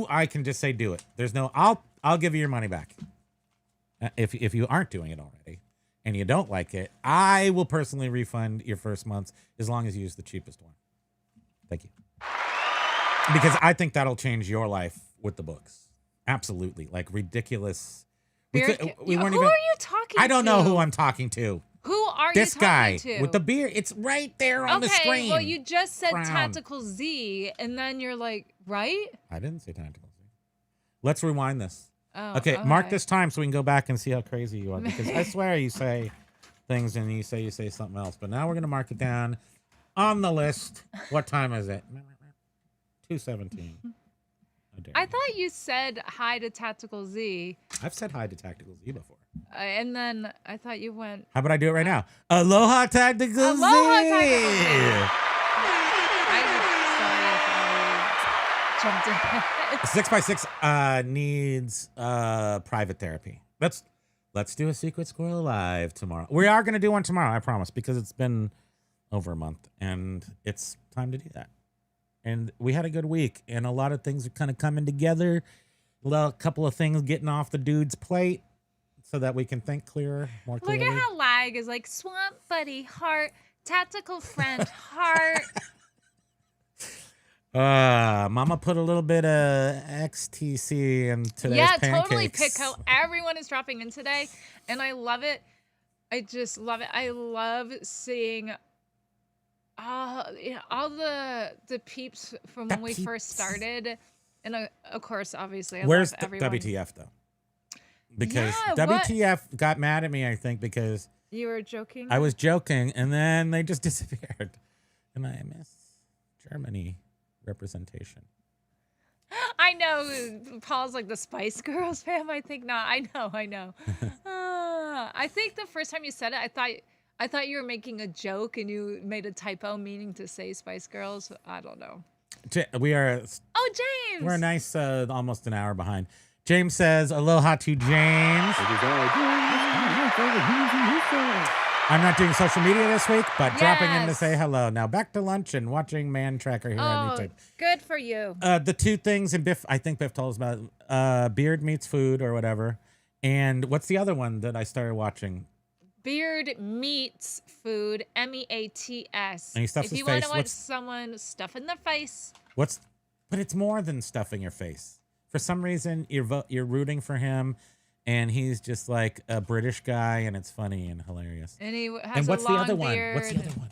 I can just say do it. There's no I'll give you your money back. If you aren't doing it already and you don't like it, I will personally refund your first month as long as you use the cheapest one. Thank you. Because I think that'll change your life with the books. Absolutely. Like ridiculous. We Beard weren't King. Who even, are you talking to? I don't know who I'm talking to. Who are This you guy talking to? with the beard. It's right there on the screen. Okay, well, you just said Brown. Tactical Z, and then you're like, right? I didn't say tactical. Let's rewind this. Oh, Okay, mark this time so we can go back and see how crazy you are. Because I swear you say things and you say something else. But now we're going to mark it down on the list. What time is it? 2:17. I thought you said hi to Tactical Z, I've said hi to Tactical Z before. and then I thought you went. How about I do it right now? Aloha Tactical Z. Aloha Tactical Z. I'm sorry if I jumped in. 6x6 needs private therapy. Let's do a Secret Squirrel live tomorrow. We are going to do one tomorrow, I promise, because it's been over a month and it's time to do that. And we had a good week, and a lot of things are kind of coming together. A couple of things getting off the dude's plate so that we can think clearer, more Look clearly. at how lag is like swamp buddy, heart, tactical friend, heart. Mama put a little bit of XTC in today's Yeah, pancakes. totally pick how everyone is dropping in today, and I love it. I just love it. I love seeing all the peeps from when we first started, and of course, obviously, I Where's love everyone. WTF though? Because Yeah, what? WTF got mad at me, I think, because You were joking. I was joking, and then they just disappeared, and I miss Germany representation. I know. Paul's like the Spice Girls fam. I think not. I know. I think the first time you said it, I thought you were making a joke and you made a typo meaning to say Spice Girls. I don't know. We are. Oh, James. We're a nice, almost an hour behind. James says, aloha to James. I'm not doing social media this week, but dropping in to say hello. Now back to lunch and watching Man Tracker here on YouTube. Good for you. The two things, and Biff, I think Biff told us about, Beard Meets Food or whatever. And what's the other one that I started watching? Beard Meats Food, MEATS. And he stuffs If his you want face. to watch someone stuff in their face, But it's more than stuffing your face. For some reason, you're rooting for him, and he's just like a British guy, and it's funny and hilarious. and he has And what's a long the other beard. one? What's the other one?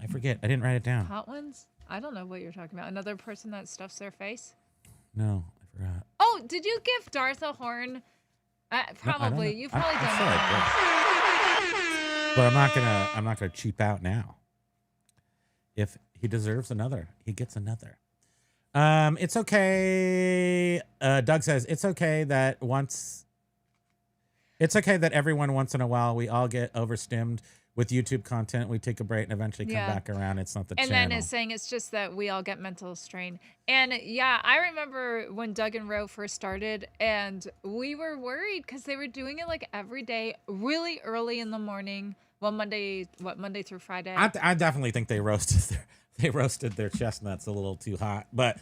I forget. I didn't write it down. Hot ones? I don't know what you're talking about. Another person that stuffs their face? No, I forgot. Oh, did you give Darth a horn? Probably. know. You've probably I'm done sure that. But I'm not gonna cheap out now. If he deserves another, he gets another. It's okay. Doug says it's okay that everyone once in a while we all get overstimmed with YouTube content. We take a break and eventually come back around. It's not the And channel. then it's saying it's just that we all get mental strain. And yeah, I remember when Doug and Ro first started, and we were worried because they were doing it like every day, really early in the morning. Well, Monday through Friday. I definitely think they roasted their chestnuts a little too hot, but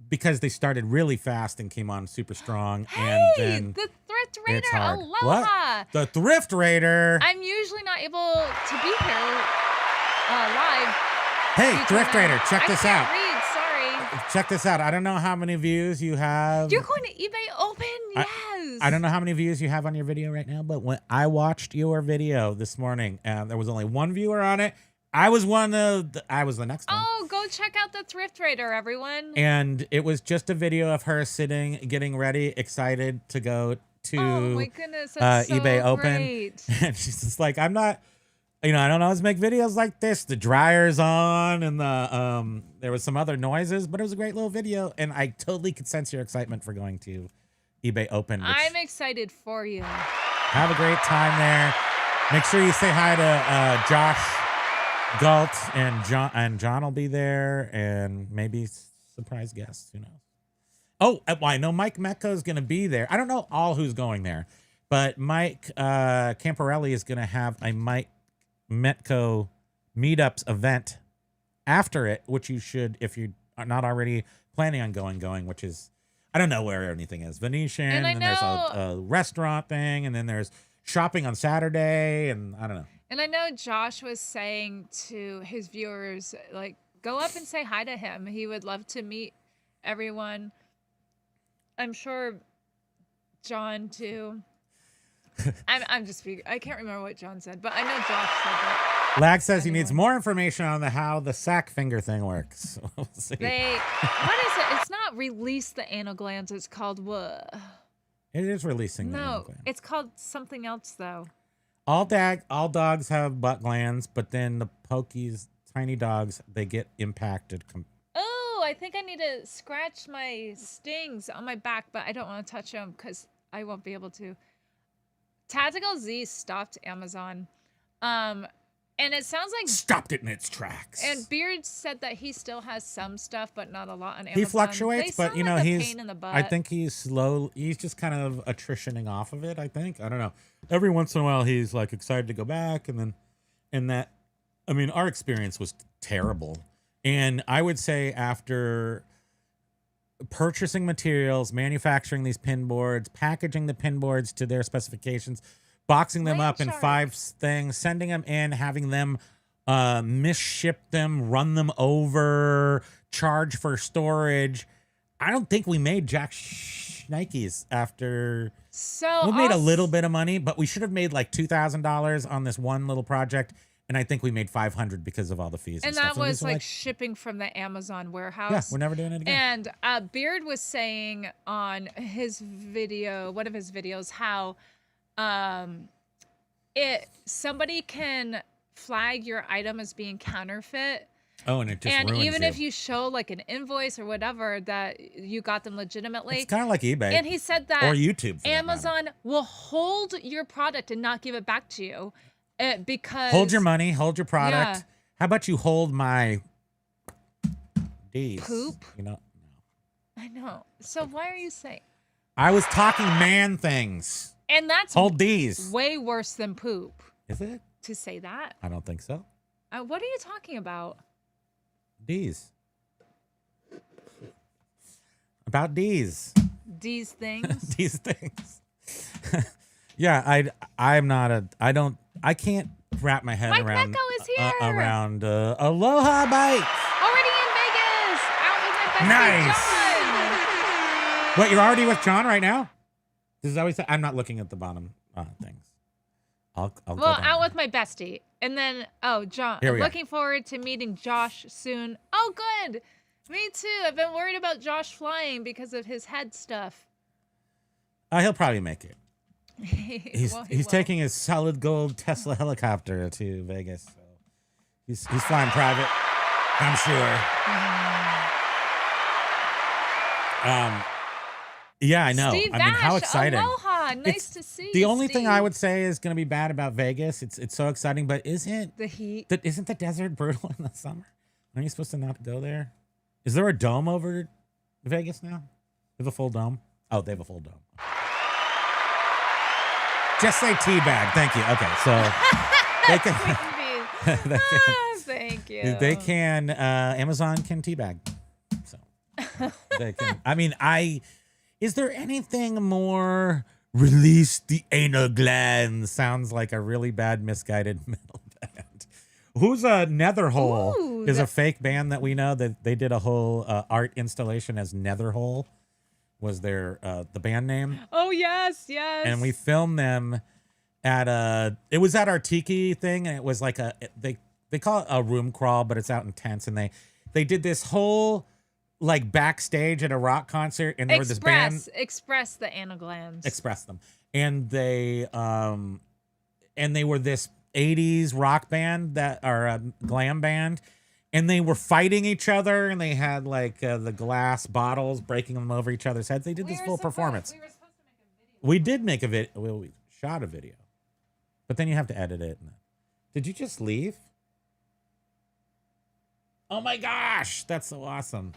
because they started really fast and came on super strong, and then the Thrift Raider, it's hard. aloha! What? The Thrift Raider. I'm usually not able to be here live. Hey, due to Thrift that. Raider, check this out. Read, sorry. Check this out. I don't know how many views you have. You're going to eBay Open? Yes. I don't know how many views you have on your video right now, but when I watched your video this morning, there was only one viewer on it. I was the next one. Oh, go check out the Thrift Raider, everyone. And it was just a video of her sitting, getting ready, excited to go to Oh my goodness, that's so eBay Open. great. And she's just like, I'm not, I don't always make videos like this. The dryer's on, and there was some other noises, but it was a great little video. And I totally could sense your excitement for going to eBay Open. I'm excited for you. Have a great time there. Make sure you say hi to Josh Galt, and John will be there, and maybe surprise guests. Who knows? Oh, well, I know Mike Metco is going to be there. I don't know all who's going there, but Mike Camparelli is going to have a Mike Metco meetups event after it, which you should, if you're not already planning on going, which is, I don't know where anything is. Venetian, and there's a restaurant thing, and then there's shopping on Saturday, and I don't know. And I know Josh was saying to his viewers, like, go up and say hi to him. He would love to meet everyone. I'm sure John too. I'm just speaking. I can't remember what John said, but I know Josh said that. Lag says he needs more information on how the sack finger thing works. We'll see. What is it? It's not release the anal glands. It's called what? It is releasing the anal No, gland. it's called something else though. All dogs have butt glands, but then the pokies, tiny dogs, they get impacted. Oh, I think I need to scratch my stings on my back, but I don't want to touch them because I won't be able to. Tactical Z stopped Amazon. And it sounds like Stopped it in its tracks. And Beard said that he still has some stuff, but not a lot on Amazon. He fluctuates, They but sound like a he's. pain in the butt. I think he's slow. He's just kind of attritioning off of it. I think. I don't know. Every once in a while, he's like excited to go back, and then, our experience was terrible. And I would say after purchasing materials, manufacturing these pin boards, packaging the pin boards to their specifications, boxing them up in 5 things, sending them in, having them misship them, run them over, charge for storage. I don't think we made jack Nikes after. So We made a little bit of money, but we should have made like $2,000 on this one little project. And I think we made $500 because of all the fees. And stuff. that was like shipping from the Amazon warehouse. Yeah, we're never doing it again. And Beard was saying on his video, one of his videos, how somebody can flag your item as being counterfeit. Oh, and it just and ruins even you. if you show like an invoice or whatever that you got them legitimately. It's kind of like eBay. And he said that or YouTube. Amazon will hold your product and not give it back to you because hold your money, hold your product. Yeah. How about you hold my D's? Poop? No. I know. So why are you saying? I was talking man things. And that's Hold these. way worse than poop. Is it? To say that? I don't think so. What are you talking about? D's. About D's. These things? These things. Yeah, I can't wrap my head Mike around Mecco is here. around Aloha Bikes. Already in Vegas. Out with my bestie Nice. John. What, you're already with John right now? This is always. I'm not looking at the bottom things. I'll go Well, down. out with my bestie. And then, John. Here we are. Looking forward to meeting Josh soon. Oh, good. Me too. I've been worried about Josh flying because of his head stuff. He'll probably make it. He's Well, he he's will. taking his solid gold Tesla helicopter to Vegas. So he's flying private, I'm sure. Yeah, I know. Steve I mean, how Vash, exciting! Aloha. Nice It's to see you. The only thing I Steve. would say is going to be bad about Vegas. It's so exciting, but isn't The heat. isn't the desert brutal in the summer? Aren't you supposed to not go there? Is there a dome over Vegas now? They have a full dome. Oh, they have a full dome. Just say teabag. Thank you. Okay, so they can. they can. Thank you. They can. Amazon can teabag. So they can. I mean, Is there anything more? Release the anal gland. Sounds like a really bad, misguided metal band. Who's a Netherhole? Ooh, Is a fake band that we know that they did a whole art installation as Netherhole. Was their the band name? Oh yes, yes. And we filmed them at it was at our tiki thing, and it was like they call it a room crawl, but it's out in tents, and they did this whole like backstage at a rock concert, and there was this band express the anaglands. Express them, and they were this 80s rock band that are a glam band. And they were fighting each other, and they had like the glass bottles breaking them over each other's heads. They did this full performance. We were supposed to make a video. We did make a video. Well, we shot a video, but then you have to edit it. Did you just leave? Oh my gosh, that's so awesome!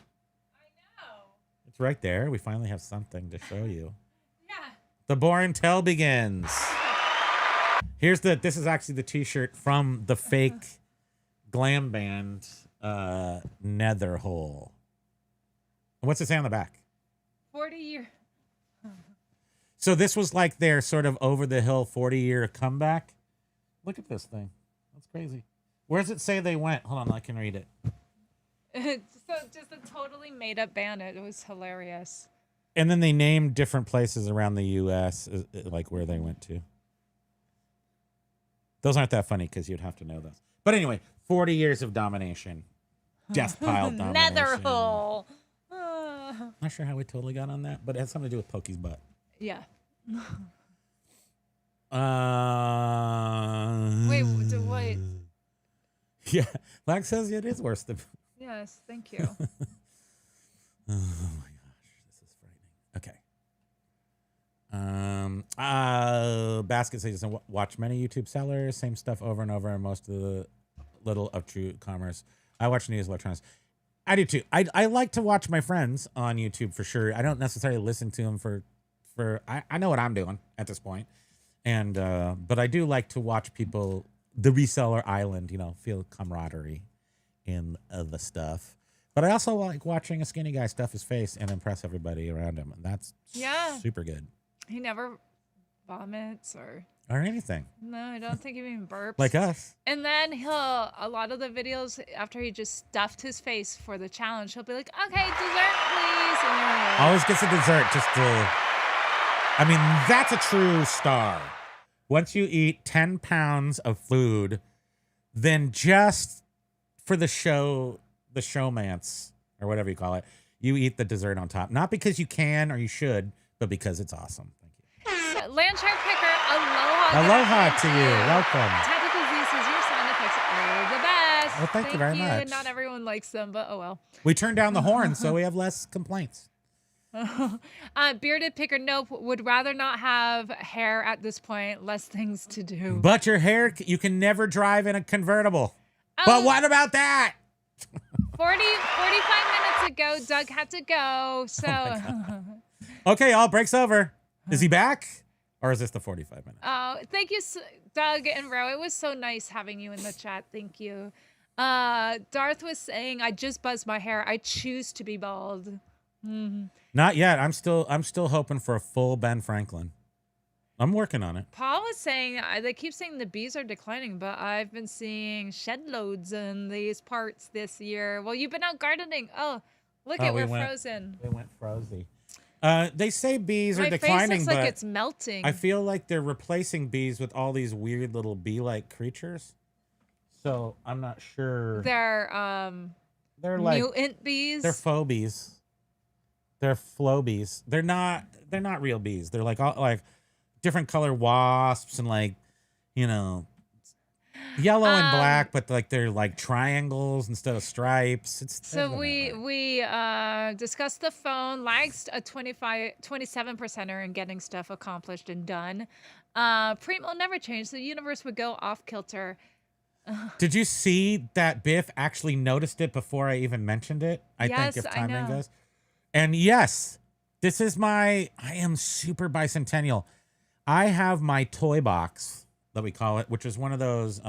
I know. It's right there. We finally have something to show you. Yeah. The Bore and Tell begins. This is actually the T-shirt from the fake glam band Netherhole. What's it say on the back? 40-year. So this was like their sort of over the hill 40-year comeback. Look at this thing. That's crazy. Where does it say they went? Hold on, I can read it. So just a totally made up band. It was hilarious. And then they named different places around the U.S. Like where they went to. Those aren't that funny because you'd have to know those. But anyway, 40 years of domination. Deathpile domination. Netherhole. Not sure how we totally got on that, but it has something to do with Pokey's butt. Yeah. Wait. Yeah, Max says it is worse than. Yes, thank you. Oh my gosh, this is frightening. Okay. Basket says watch many YouTube sellers, same stuff over and over, and most of the little of true commerce. I watch news electronics. I do too. I like to watch my friends on YouTube for sure. I don't necessarily listen to them for I know what I'm doing at this point. And but I do like to watch people, the reseller island, feel camaraderie in the stuff. But I also like watching a skinny guy stuff his face and impress everybody around him. And that's super good. He never vomits or anything. No, I don't think he even burps. Like us. And then a lot of the videos after he just stuffed his face for the challenge, he'll be like, okay, dessert, please. And you're like, Always gets a dessert just to, I mean, that's a true star. Once you eat 10 pounds of food, then just for the showmance, or whatever you call it, you eat the dessert on top. Not because you can or you should, but because it's awesome. Thank you. Landshark Picker, aloha. Aloha to you. Welcome. Tactical Z says your sound effects are the best. Well, thank you very much. Not everyone likes them, but oh well. We turned down the horn, so we have less complaints. Bearded Picker, nope. Would rather not have hair at this point. Less things to do. But your hair, you can never drive in a convertible. But what about that? 45 minutes ago, Doug had to go. So. Okay, all breaks over. Is he back? Or is this the 45 minutes? Oh, thank you, Doug and Ro. It was so nice having you in the chat. Thank you. Darth was saying, I just buzzed my hair. I choose to be bald. Not yet. I'm still hoping for a full Ben Franklin. I'm working on it. Paul was saying they keep saying the bees are declining, but I've been seeing shed loads in these parts this year. Well, you've been out gardening. Oh, look at we're frozen. They went frozy. They say bees are My declining, face looks but like it's melting. I feel like they're replacing bees with all these weird little bee-like creatures. So I'm not sure. They're like mutant bees. They're faux bees. They're flow bees. They're not real bees. They're like all like different color wasps and like, you know, yellow and black, but like they're like triangles instead of stripes. So we discussed the phone, lags a 27%er in getting stuff accomplished and done. Primo never changed. The universe would go off kilter. Did you see that Biff actually noticed it before I even mentioned it? I think if timing goes. And yes, this is I am super bicentennial. I have my toy box that we call it, which is one of those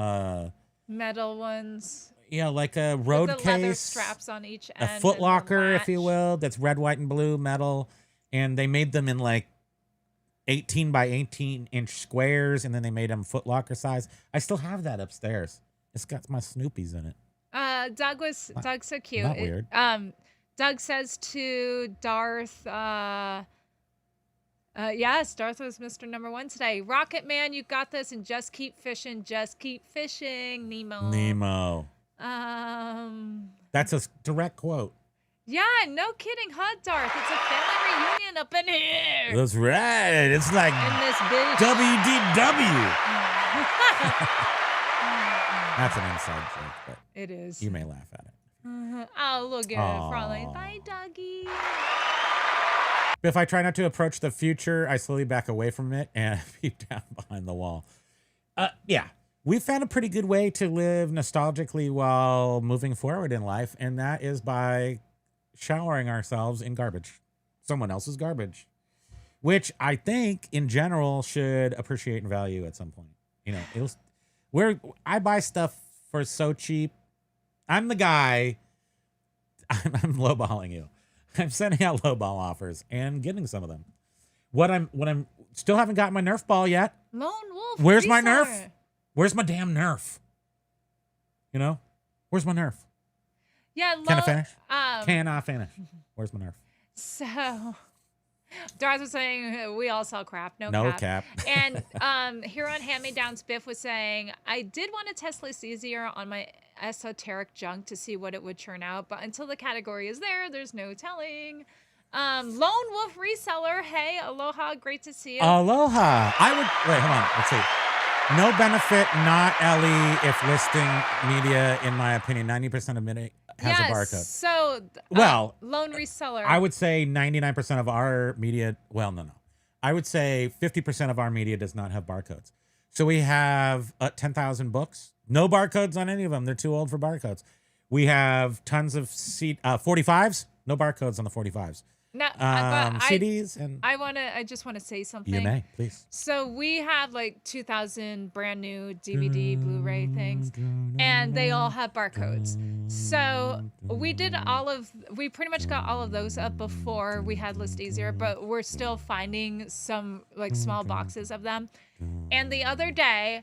metal ones. Yeah, like a road with the case. leather straps on each end. A foot locker, if you will, that's red, white, and blue metal. And they made them in like 18 by 18 inch squares, and then they made them foot locker size. I still have that upstairs. It's got my Snoopies in it. Doug's so cute. Not weird. Doug says to Darth, yes, Darth was Mr. Number 1 today. Rocket Man, you got this, and just keep fishing, Nemo. That's a direct quote. Yeah, no kidding, huh, Darth? It's a family reunion up in here. That's right. It's like in this bitch. WDW. That's an inside joke, but it is. You may laugh at it. Oh, look at it, Fraulein. Bye, doggy. If I try not to approach the future, I slowly back away from it and peep down behind the wall. Yeah, we found a pretty good way to live nostalgically while moving forward in life, and that is by showering ourselves in garbage, someone else's garbage, which I think in general should appreciate and value at some point. You know, I buy stuff for so cheap. I'm the guy. I'm lowballing you. I'm sending out lowball offers and getting some of them. What I'm still haven't gotten my Nerf ball yet. Lone Wolf. Where's my Nerf? Where's my damn Nerf? You know, where's my Nerf? Yeah, can I finish? Can I finish? Where's my Nerf? So, Darth was saying we all sell crap. No cap. And here on Hand Me Downs, Biff was saying, I did want to test ListEasier on my esoteric junk to see what it would churn out, but until the category is there's no telling. Lone Wolf Reseller, hey, aloha, great to see you. Aloha. Wait, hold on. Let's see. No benefit, not Ellie, if listing media, in my opinion, 90% of it has a barcode. So, Lone Reseller. I would say 99% of our media, no. I would say 50% of our media does not have barcodes. So we have 10,000 books. No barcodes on any of them. They're too old for barcodes. We have tons of 45s. No barcodes on the 45s. No, CDs and I just want to say something. You may, please. So we have like 2,000 brand new DVD, Blu-ray things, and they all have barcodes. So we pretty much got all of those up before we had ListEasier, but we're still finding some like small boxes of them. And the other day,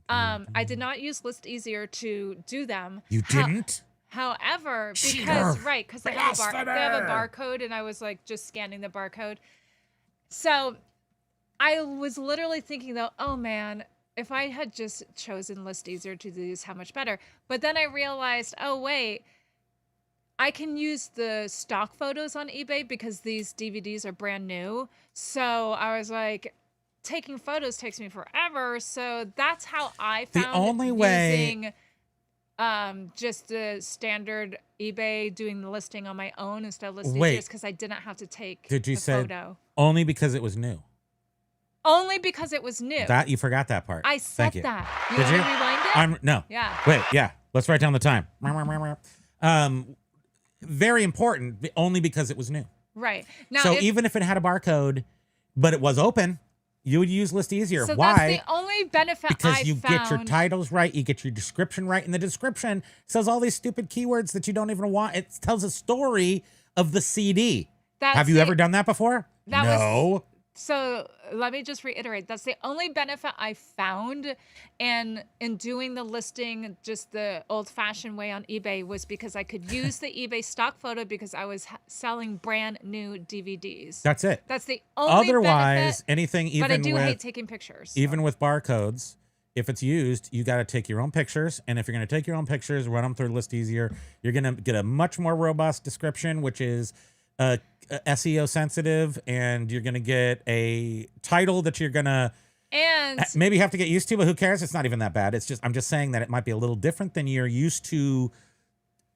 I did not use ListEasier to do them. You didn't? However, because they have a barcode, and I was like just scanning the barcode. So I was literally thinking though, oh man, if I had just chosen ListEasier to do this, how much better. But then I realized, oh wait, I can use the stock photos on eBay because these DVDs are brand new. So I was like, taking photos takes me forever. So that's how I found the only way using just the standard eBay, doing the listing on my own instead of ListEasier, because I didn't have to take the photo. Only because it was new? Only because it was new. That you forgot that part. I said that. Did you? Rewind it? No. Yeah. Wait. Yeah. Let's write down the time. Very important. Only because it was new. Right. Now, so even if it had a barcode, but it was open, you would use ListEasier. So Why? That's the only benefit because you get your titles right, you get your description right, and the description says all these stupid keywords that you don't even want. It tells a story of the CD. Have you ever done that before? No. So let me just reiterate, that's the only benefit I found. And in doing the listing just the old-fashioned way on eBay was because I could use the eBay stock photo because I was selling brand new DVDs. That's it. That's the only Otherwise, benefit, anything even but I do with hate taking pictures. even with barcodes, if it's used, you got to take your own pictures. And if you're going to take your own pictures, run them through ListEasier, you're going to get a much more robust description, which is SEO sensitive, and you're going to get a title that you're going to And maybe have to get used to, but who cares? It's not even that bad. It's just, I'm just saying that it might be a little different than you're used to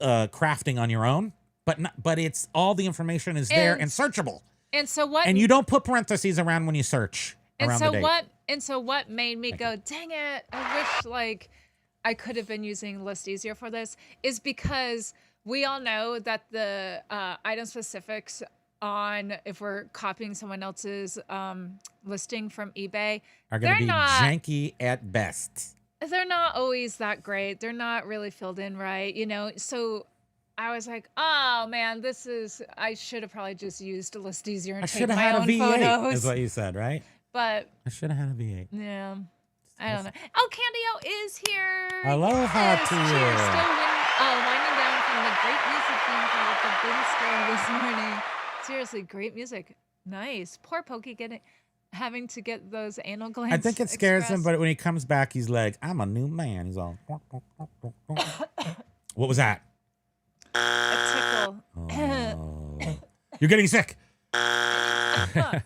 crafting on your own, but it's all the information is there and searchable. And so what? And you don't put parentheses around when you search around the date. And so what made me go, dang it, I wish like I could have been using ListEasier for this, is because we all know that the item specifics on, if we're copying someone else's listing from eBay, Are going to be janky at best. they're not always that great. They're not really filled in right, you know? So I was like, oh man, I should have probably just used ListEasier and taken my own V8, photos. is what you said, right? But I should have had a V8. yeah, I don't know. Oh, Candio is here. Aloha Yes, to cheers. you. Still winding down from the great music being played at the bin store this morning. Seriously, great music. Nice. Poor Pokey having to get those anal glands. I think it scares him, expressed. but when he comes back, he's like, I'm a new man. He's all. What was that? A tickle. Oh. You're getting sick. I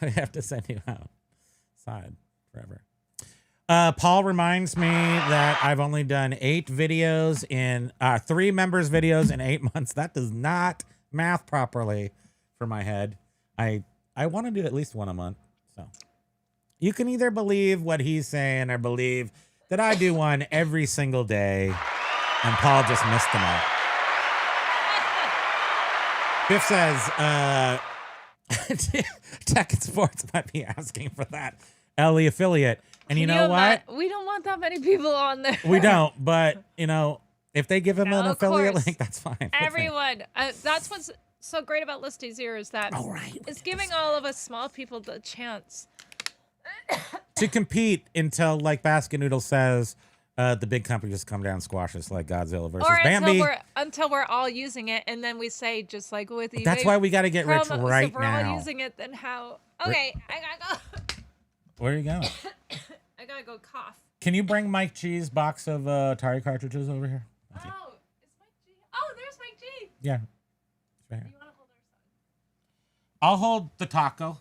have to send you outside forever. Paul reminds me that I've only done 8 videos in 3 members videos in 8 months. That does not math properly for my head. I want to do at least one a month. So you can either believe what he's saying or believe that I do one every single day, and Paul just missed them all. Biff says, Tech and Sports might be asking for that Ellie affiliate. And you know what? We don't want that many people on there. We don't, but if they give him No, an of affiliate course. link, that's fine. Everyone. That's what's so great about ListEasier is that it's giving all of us small people the chance to compete until, like Basket Noodle says, the big company just come down and squash us like Godzilla versus Bambi. Until we're all using it, and then we say, just like with eBay. That's why we got to get rich promo, right so if we're now. all using it, then how? Okay, I gotta go. Where are you going? I gotta go cough. Can you bring Mike G's box of Atari cartridges over here? Oh, is Mike G? Oh, there's Mike G. Yeah. It's right here. You want to hold our son? I'll hold the taco.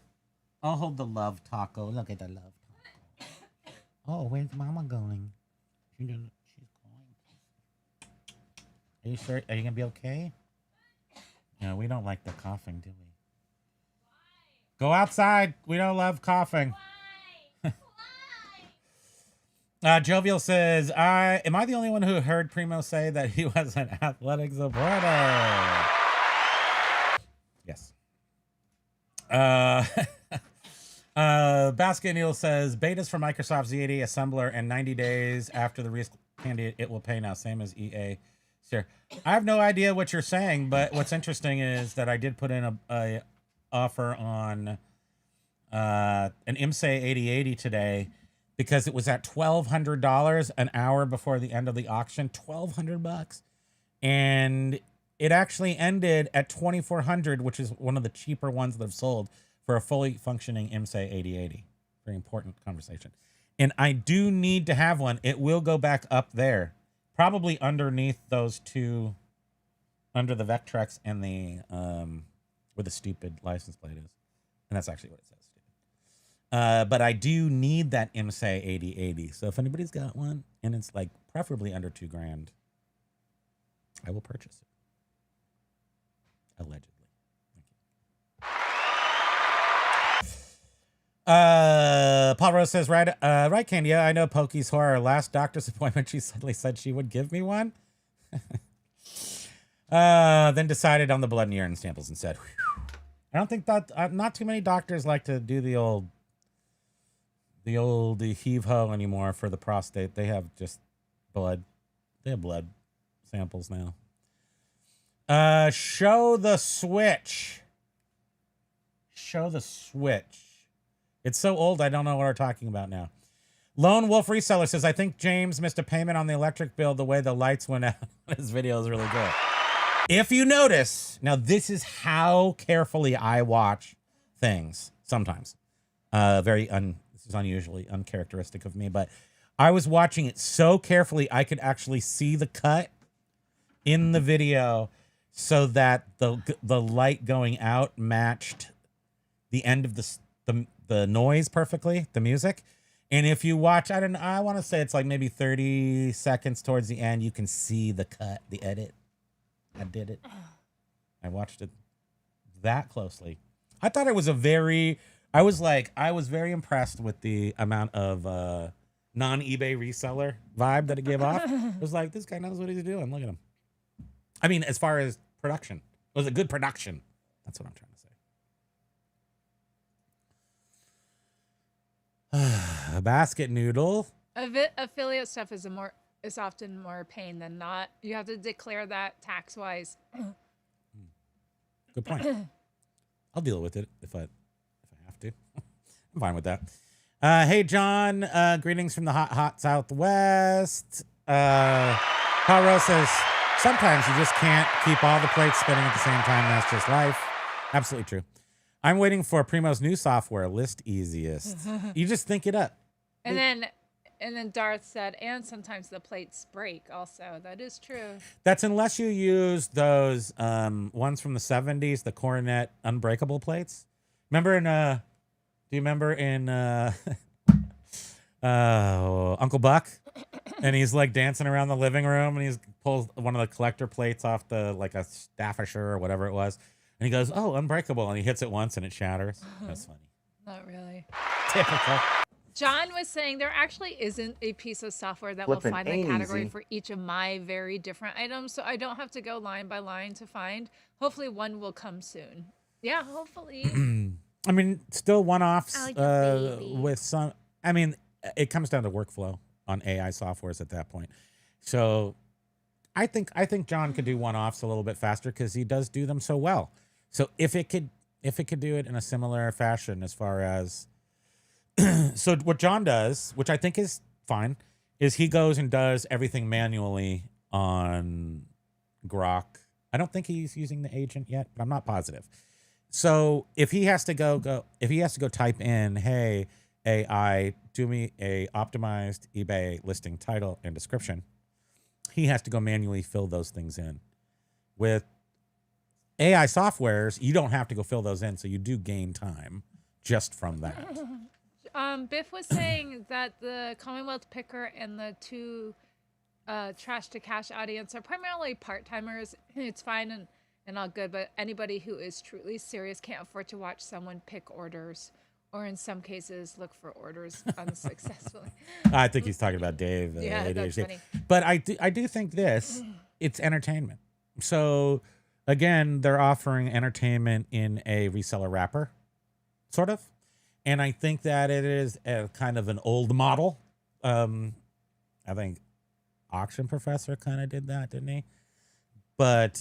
I'll hold the love taco. Look at the love taco. Oh, where's Mama going? She's going. Are you sure? Are you going to be okay? No, we don't like the coughing, do we? Go outside. We don't love coughing. Jovial says, am I the only one who heard Primo say that he was an athletic supporter? Yes. Basket Neal says, betas for Microsoft Z80 assembler, and 90 days after the release candidate, it will pay now, same as EA. Sure. I have no idea what you're saying, but what's interesting is that I did put in a offer on an IMSA 8080 today because it was at $1,200 an hour before the end of the auction. $1,200, and it actually ended at $2,400, which is one of the cheaper ones that have sold for a fully functioning IMSA 8080. Very important conversation. And I do need to have one. It will go back up there, probably underneath those two, under the Vectrex and the where the stupid license plate is. And that's actually what it says. But I do need that IMSA 8080. So if anybody's got one and it's like preferably under $2,000, I will purchase it. Allegedly. Paul Rose says, right, Candy. Yeah, I know Pokey's horror. Last doctor's appointment, she suddenly said she would give me one. Then decided on the blood and urine samples instead. Whew. I don't think that not too many doctors like to do the old heave ho anymore for the prostate. They have just blood. They have blood samples now. Show the switch. Show the switch. It's so old, I don't know what we're talking about now. Lone Wolf Reseller says, I think James missed a payment on the electric bill. The way the lights went out on his video is really good. If you notice, now this is how carefully I watch things sometimes. This is unusually uncharacteristic of me, but I was watching it so carefully I could actually see the cut in the video so that the light going out matched the end of the noise perfectly, the music. And if you watch, I want to say it's like maybe 30 seconds towards the end, you can see the cut, the edit. I did it. I watched it that closely. I thought it was I was very impressed with the amount of non-eBay reseller vibe that it gave off. It was like, this guy knows what he's doing. Look at him. I mean, as far as production, it was a good production. That's what I'm trying to say. A basket noodle. Affiliate stuff is often more pain than not. You have to declare that tax-wise. Good point. I'll deal with it if I have to. I'm fine with that. Hey, John. Greetings from the hot Southwest. Paro says, sometimes you just can't keep all the plates spinning at the same time. That's just life. Absolutely true. I'm waiting for Primo's new software, ListEasier. You just think it up. And then Darth said, and sometimes the plates break also. That is true. That's unless you use those ones from the 70s, the Coronet unbreakable plates. Remember do you remember in Uncle Buck? And he's like dancing around the living room and he's pulls one of the collector plates off like a Staffordshire or whatever it was. And he goes, oh, unbreakable. And he hits it once and it shatters. That's funny. Not really. Typical. John was saying there actually isn't a piece of software that will find the category for each of my very different items. So I don't have to go line by line to find. Hopefully one will come soon. Yeah, hopefully. I mean, still one-offs with some. I mean, it comes down to workflow on AI softwares at that point. So I think John could do one-offs a little bit faster because he does do them so well. So if it could do it in a similar fashion as far as so what John does, which I think is fine, is he goes and does everything manually on Grok. I don't think he's using the agent yet, but I'm not positive. So if he has to go type in, hey, AI, do me a optimized eBay listing title and description, he has to go manually fill those things in. With AI softwares, you don't have to go fill those in, so you do gain time just from that. Biff was saying that the Commonwealth Picker and the two Trash to Cash audience are primarily part-timers. It's fine and all good, but anybody who is truly serious can't afford to watch someone pick orders, or in some cases, look for orders unsuccessfully. I think he's talking about Dave. Yeah, that's funny. But I do think it's entertainment. So, again, they're offering entertainment in a reseller wrapper, sort of. And I think that it is a kind of an old model. I think Auction Professor kind of did that, didn't he? But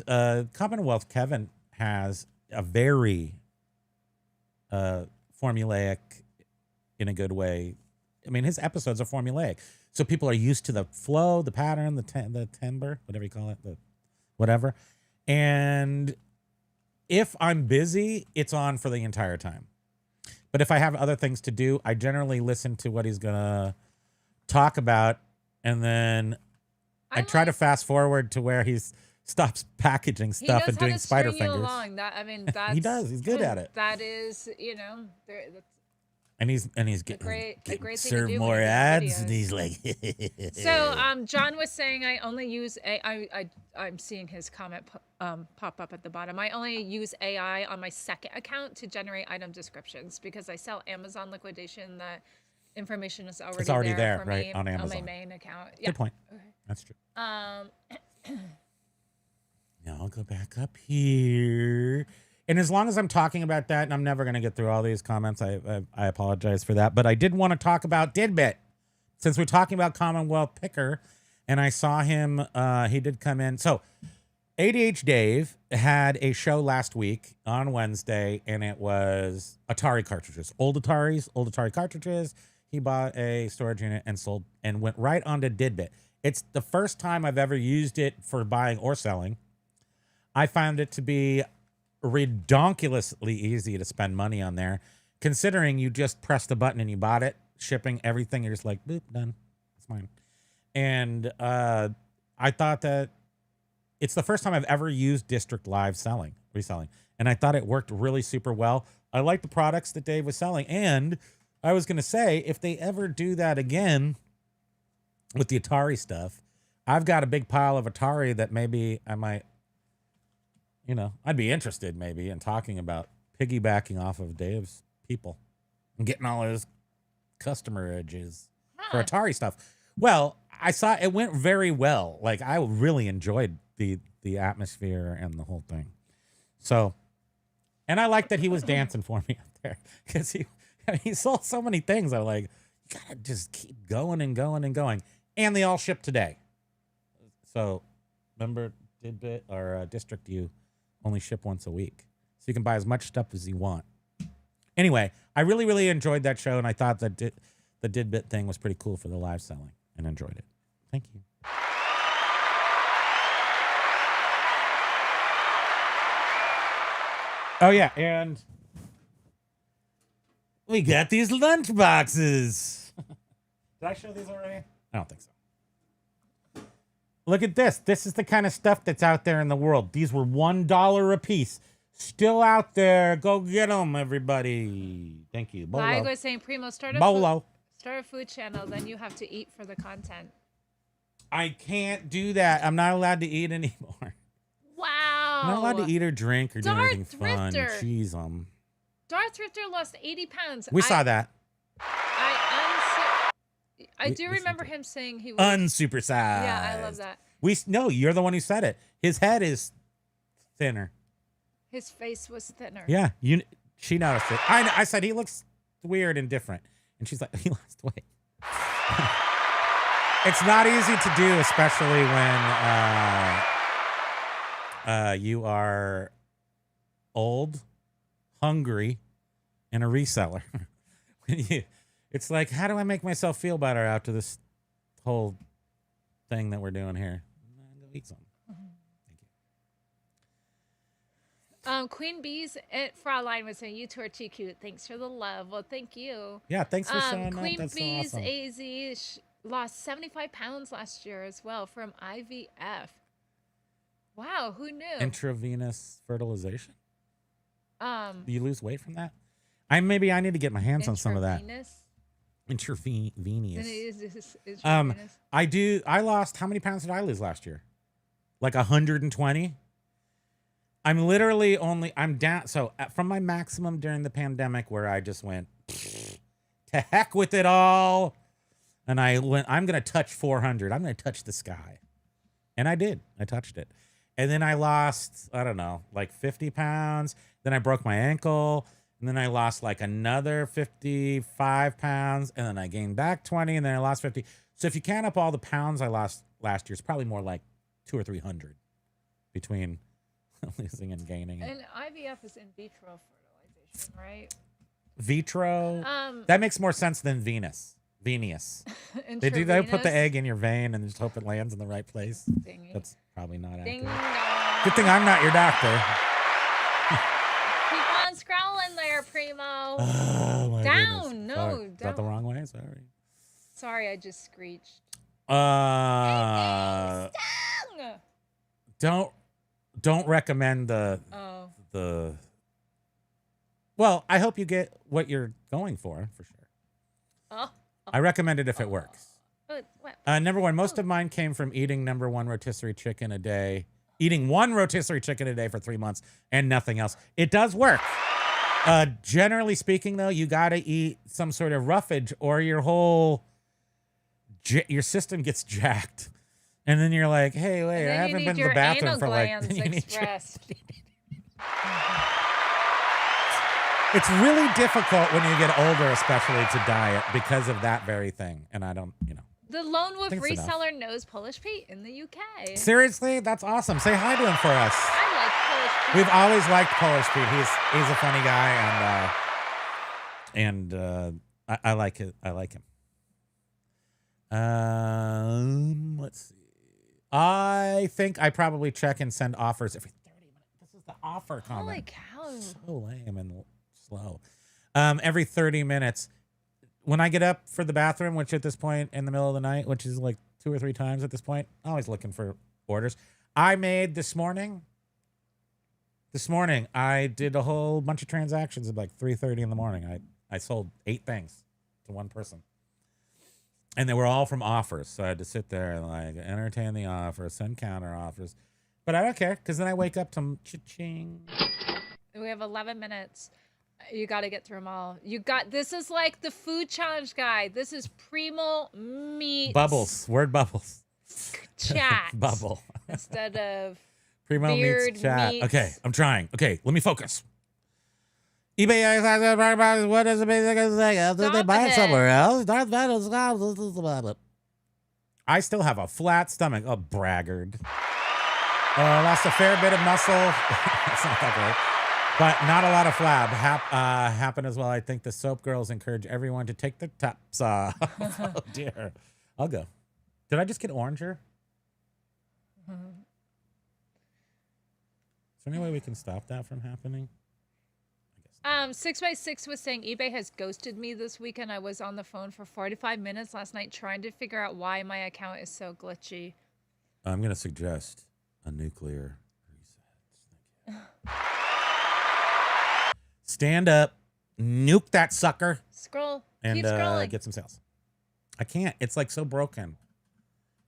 Commonwealth Kevin has a very formulaic, in a good way. I mean, his episodes are formulaic. So people are used to the flow, the pattern, the timbre, whatever you call it, the whatever. And if I'm busy, it's on for the entire time. But if I have other things to do, I generally listen to what he's going to talk about. And then I try to fast forward to where he stops packaging stuff and doing spider fingers. He does. He's good at it. That is, and he's getting great served more ads, and he's like. So John was saying I only use I'm seeing his comment pop up at the bottom. I only use AI on my second account to generate item descriptions because I sell Amazon liquidation. That information is already there for right, me on Amazon. on my main account. Yeah. Good point. Okay. That's true. Now I'll go back up here. And as long as I'm talking about that, and I'm never going to get through all these comments, I apologize for that. But I did want to talk about Didbit. Since we're talking about Commonwealth Picker, and I saw him, he did come in. So ADH Dave had a show last week on Wednesday, and it was Atari cartridges, old Atari cartridges. He bought a storage unit and sold and went right onto Didbit. It's the first time I've ever used it for buying or selling. I found it to be redonkulously easy to spend money on there, considering you just press the button and you bought it, shipping everything. You're just like, boop, done. It's mine. And I thought that it's the first time I've ever used District Live reselling. And I thought it worked really super well. I like the products that Dave was selling. And I was going to say, if they ever do that again with the Atari stuff, I've got a big pile of Atari that maybe I might, I'd be interested maybe in talking about piggybacking off of Dave's people and getting all his customer edges for Atari stuff. Well, I saw it went very well. Like, I really enjoyed the atmosphere and the whole thing. So, and I like that he was dancing for me up there because he sold so many things. I'm like, you gotta just keep going and going and going. And they all ship today. So, remember, Didbit or District U only ship once a week, so you can buy as much stuff as you want. Anyway, I really, really enjoyed that show, and I thought that the Didbit thing was pretty cool for the live selling, and enjoyed it. Thank you. Oh, yeah, and we got these lunch boxes. Did I show these already? I don't think so. Look at this. This is the kind of stuff that's out there in the world. These were $1 a piece. Still out there. Go get them, everybody. Thank you. Bolo. I was saying, Primo, start a food channel, then you have to eat for the content. I can't do that. I'm not allowed to eat anymore. Wow. I'm not allowed to eat or drink or do anything fun. Thrifter. Jeez, Darth Thrifter lost 80 pounds. We saw that. I do remember him saying he was unsupersized. Yeah, I love that. No, you're the one who said it. His head is thinner. His face was thinner. Yeah, she noticed it. I said he looks weird and different, and she's like, he lost weight. It's not easy to do, especially when you are old, hungry, and a reseller. It's like, how do I make myself feel better after this whole thing that we're doing here? Go eat something. Thank you. Queen Bees at Fraulein was saying, you two are too cute. Thanks for the love. Well, thank you. Yeah, thanks for showing Queen up. That's Bees so awesome. AZ lost 75 pounds last year as well from IVF. Wow, who knew? Intravenous fertilization? Do you lose weight from that? Maybe I need to get my hands on some of that. Intravenous. I do. I lost, how many pounds did I lose last year? Like 120. I'm down. So from my maximum during the pandemic where I just went to heck with it all. And I'm going to touch 400. I'm going to touch the sky. And I did. I touched it. And then I lost, I don't know, like 50 pounds. Then I broke my ankle. And then I lost like another 55 pounds. And then I gained back 20. And then I lost 50. So if you count up all the pounds I lost last year, it's probably more like 200 or 300 between losing and gaining. And IVF is in vitro fertilization, right? Vitro? That makes more sense than Venus. They put the egg in your vein and just hope it lands in the right place. Dingy. That's probably not accurate. Ding-dong. Good thing I'm not your doctor. Keep on scrolling there, Primo. Oh, my down. goodness. No, Sorry. down. Is that the wrong way? Sorry. Sorry, I just screeched. Don't recommend the well, I hope you get what you're going for sure. I recommend it if it works. Number one, most of mine came from eating one rotisserie chicken a day. Eating one rotisserie chicken a day for 3 months and nothing else. It does work. Generally speaking, though, you got to eat some sort of roughage or your system gets jacked. And then you're like, hey, wait, I haven't been to the bathroom for like... It's really difficult when you get older, especially to diet because of that very thing. And I don't, The Lone Wolf think it's enough. Reseller knows Polish Pete in the UK. Seriously, that's awesome. Say hi to him for us. I like Polish Pete. We've always liked Polish Pete. He's a funny guy, and I like it. I like him. Let's see. I think I probably check and send offers every 30 minutes. This is the offer comment. Holy cow. So lame and slow. Every 30 minutes. When I get up for the bathroom, which at this point in the middle of the night, which is like 2 or 3 times at this point, always looking for orders. I made this morning, I did a whole bunch of transactions at like 3:30 in the morning. I sold 8 things to one person. And they were all from offers. So I had to sit there and like entertain the offers, send counter offers. But I don't care because then I wake up to cha-ching. We have 11 minutes. You got to get through them all. This is like the food challenge guide. This is Primo meets Bubbles. Word bubbles. chat. Bubble. Instead of Primo beard meets chat. meets- Okay, I'm trying. Okay, let me focus. eBay, what is the basic thing? Did they buy it it. somewhere else? I still have a flat stomach. Oh, braggart. Lost a fair bit of muscle. It's not that great. But not a lot of flab happen as well. I think the soap girls encourage everyone to take their tops off. Oh, dear. I'll go. Did I just get oranger? Is there any way we can stop that from happening? 6x6 was saying eBay has ghosted me this weekend. I was on the phone for 45 minutes last night trying to figure out why my account is so glitchy. I'm going to suggest a nuclear reset. Stand up, nuke that sucker, Scroll. and Keep scrolling. get some sales. I can't. It's like so broken.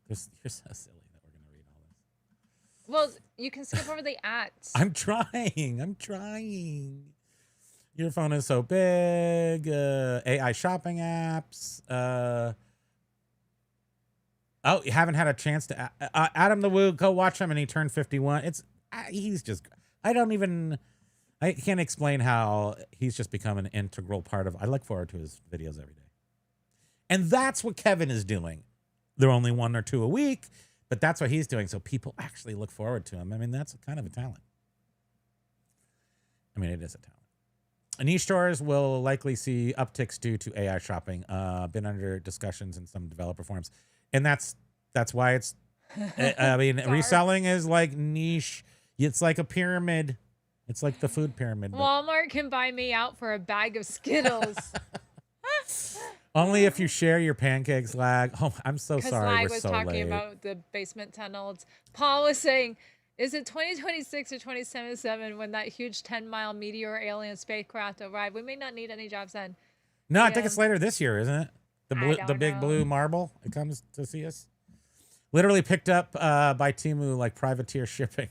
You're so silly that we're going to read all this. Well, you can skip over the ads. I'm trying. Your phone is so big. AI shopping apps. Oh, you haven't had a chance to. Adam the Woo, go watch him, and he turned 51. He's just. I can't explain how he's just become an integral part of. I look forward to his videos every day, and that's what Kevin is doing. They're only 1 or 2 a week, but that's what he's doing. So people actually look forward to him. I mean, that's kind of a talent. I mean, it is a talent. Niche stores will likely see upticks due to AI shopping. Been under discussions in some developer forums, and that's why it's. I mean, reselling is like niche. It's like a pyramid. It's like the food pyramid. Walmart can buy me out for a bag of Skittles. Only if you share your pancakes, Lag. Oh, I'm so sorry. Lag We're was so talking late. about the basement tunnels. Paul was saying, is it 2026 or 2077 when that huge 10-mile meteor alien spacecraft arrive? We may not need any jobs then. No, I think it's later this year, isn't it? The big know. blue marble. It comes to see us. Literally picked up by Temu like privateer shipping.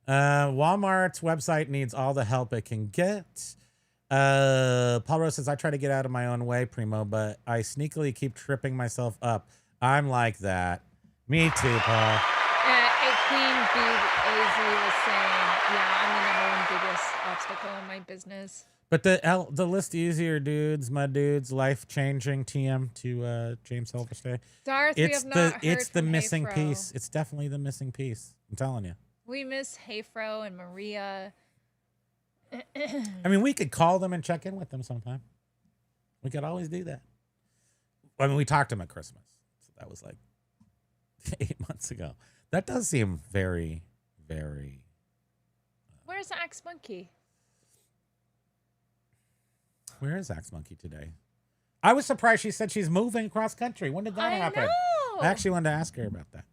Walmart's website needs all the help it can get. Paul Rose says, I try to get out of my own way, Primo, but I sneakily keep tripping myself up. I'm like that. Me too, Paul. A Queen Bee AZ was saying, yeah, I'm the number 1 biggest obstacle in my business. But the list easier dudes, my dudes, life changing TM to James Silverstay. Darth, we have not heard It's the from missing Hayfro. piece. It's definitely the missing piece. I'm telling you. We miss Hayfro and Maria. I mean, we could call them and check in with them sometime. We could always do that. I mean, we talked to them at Christmas. So that was like 8 months ago. That does seem very, very... Where's Axe Monkey? Where is Axe Monkey today? I was surprised she said she's moving across country. When did that happen? Know. I actually wanted to ask her about that.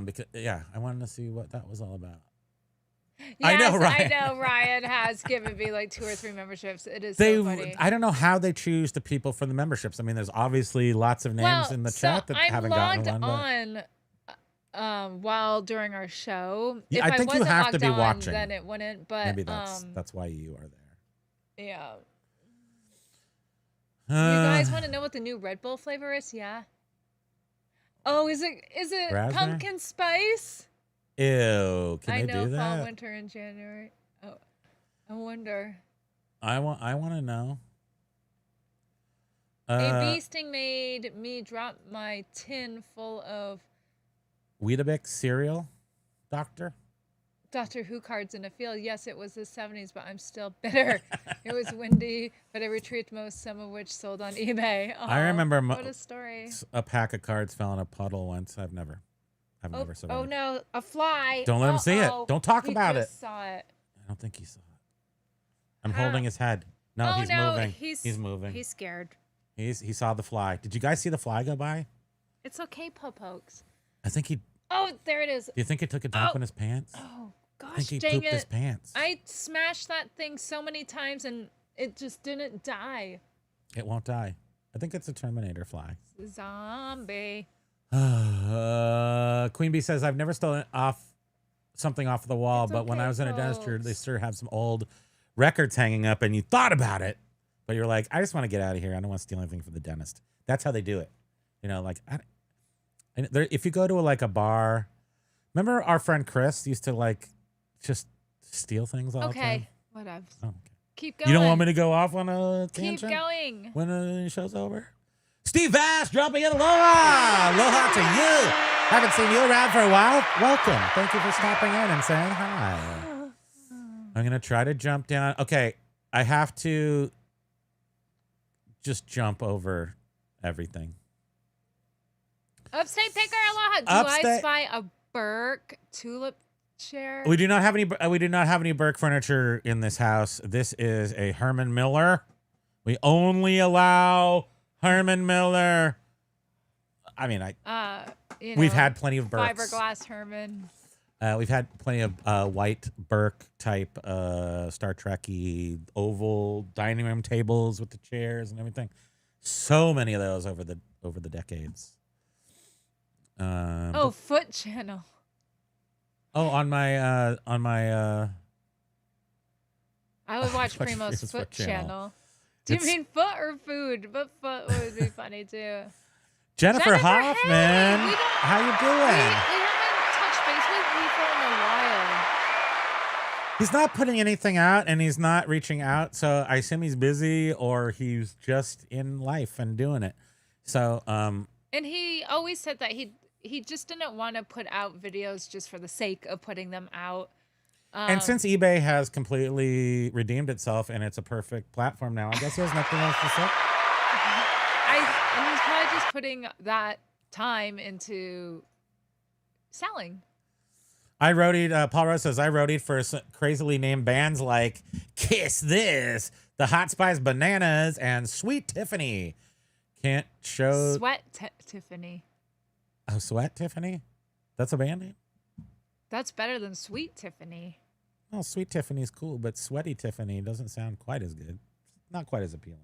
Because I wanted to see what that was all about. I know, Ryan. I know Ryan has given me like 2 or 3 memberships. It is so funny. I don't know how they choose the people for the memberships. I mean, there's obviously lots of names in the chat that haven't gotten one. I'm logged on while during our show. Yeah, If I think you wasn't have to logged be on, watching. then it wouldn't. But Maybe that's why you are there. yeah. You guys want to know what the new Red Bull flavor is? Yeah. Oh, is it Raspberry? pumpkin spice? Ew, can I they know do fall, that? winter, and January. Oh, I wonder. I want to know. A bee sting made me drop my tin full of Weetabix cereal, Doctor. Doctor Who cards in a field. Yes, it was the 70s, but I'm still bitter. It was windy, but I retrieved most, some of which sold on eBay. Oh, I remember what a story. a pack of cards fell in a puddle once. I've never Oh survived. no, a fly. Don't let him see it. Uh-oh. Don't talk He about it. just saw it. I don't think he saw it. I'm holding his head. No, he's moving. He's moving. He's scared. He saw the fly. Did you guys see the fly go by? It's okay, Popokes. I think he. Do Oh, there it is. you think he took a dump in his pants? Oh, I gosh, think he dang pooped it. his pants. I smashed that thing so many times and it just didn't die. It won't die. I think it's a Terminator fly. Zombie. Queen Bee says, I've never stolen something off the wall, It's but when okay, I was in a dentistry, they folks. sure have some old records hanging up and you thought about it, but you're like, I just want to get out of here. I don't want to steal anything from the dentist. That's how they do it. You know, like, if you go to like a bar, remember our friend Chris used to like just steal things all the time? Okay, whatever. Oh, okay. Keep going. You don't want me to go off on a Keep tangent going. when the show's over? Steve Vass dropping in aloha. Aloha to you. Haven't seen you around for a while. Welcome. Thank you for stopping in and saying hi. I'm going to try to jump down. Okay. I have to just jump over everything. Upstate Picker, aloha. Do I Upstate- spy a Burke tulip chair? We do not have any Burke furniture in this house. This is a Herman Miller. We only allow Herman Miller. I mean, we've had plenty of Burks. Fiberglass Herman. We've had plenty of white Burke type Star Trek-y oval dining room tables with the chairs and everything. So many of those over the decades. Foot Channel. On my I would watch Primo's Foot Channel. Do you mean foot or food? But foot would be funny too. Jennifer Hoffman, hey, we don't- how you We doing? haven't touched base with people in a while. He's not putting anything out and he's not reaching out, so I assume he's busy or he's just in life and doing it. So, And he always said that he just didn't want to put out videos just for the sake of putting them out. and since eBay has completely redeemed itself and it's a perfect platform now, I guess he has nothing else to say. And he's probably just putting that time into selling. Paul Rose says, I roadied for crazily named bands like Kiss This, The Hot Spice Bananas, and Sweet Tiffany. Can't show... Tiffany. Oh, Sweat Tiffany? That's a band name? That's better than Sweet Tiffany. Well, Sweet Tiffany's cool, but Sweaty Tiffany doesn't sound quite as good. Not quite as appealing.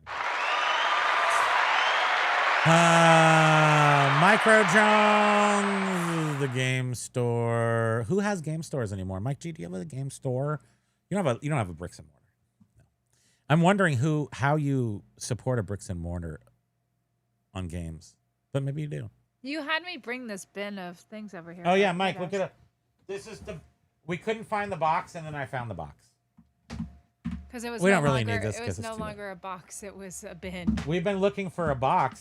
Micro Jones, the game store. Who has game stores anymore? Mike G, do you have a game store? You don't have a bricks and mortar. No. I'm wondering how you support a bricks and mortar on games, but maybe you do. You had me bring this bin of things over here. Oh yeah, Mike, look at it. This is we couldn't find the box, and then I found the box. Because it was We no don't really longer, need this it 'cause was it's no too late. longer a box, it was a bin. We've been looking for a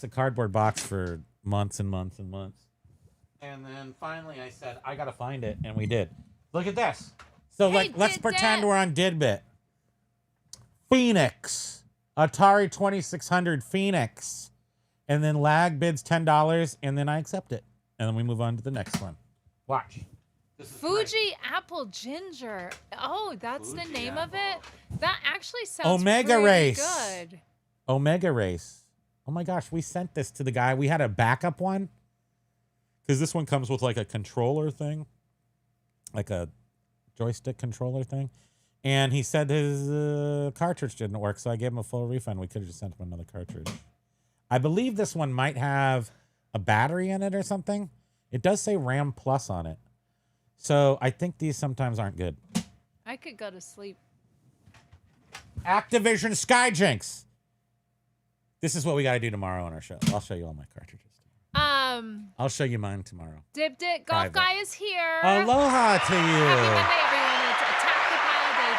cardboard box for months and months and months. And then finally I said, I got to find it. And we did. Look at this. So Hey, let's Did pretend That. we're on Didbit. Phoenix. Atari 2600 Phoenix. And then Lag bids $10 and then I accept it. And then we move on to the next one. Watch. This is great. Fuji Apple Ginger. Oh, that's the name of it? That actually sounds Omega pretty Race. good. Omega Race. Oh my gosh, we sent this to the guy. We had a backup one. Because this one comes with like a controller thing. Like a joystick controller thing. And he said his cartridge didn't work, so I gave him a full refund. We could have just sent him another cartridge. I believe this one might have a battery in it or something. It does say RAM Plus on it. So I think these sometimes aren't good. I could go to sleep. Activision Skyjinx. This is what we got to do tomorrow on our show. I'll show you all my cartridges. I'll show you mine tomorrow. Golf Private. Guy is here. Aloha to you. Happy Monday, everyone. It's Attack the Pile Day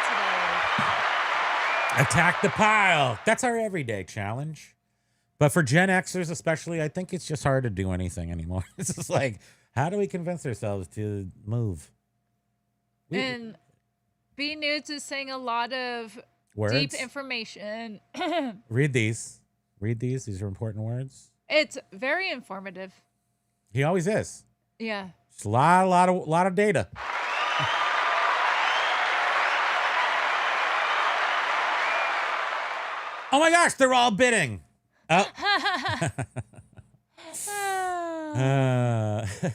today. Attack the pile. That's our everyday challenge. But for Gen Xers especially, I think it's just hard to do anything anymore. It's just like, how do we convince ourselves to move? And B Nudes is saying a lot of Words? deep information. Read these. Read these. These are important words. It's very informative. He always is. Yeah. It's a lot of data. Oh my gosh, they're all bidding. Oh.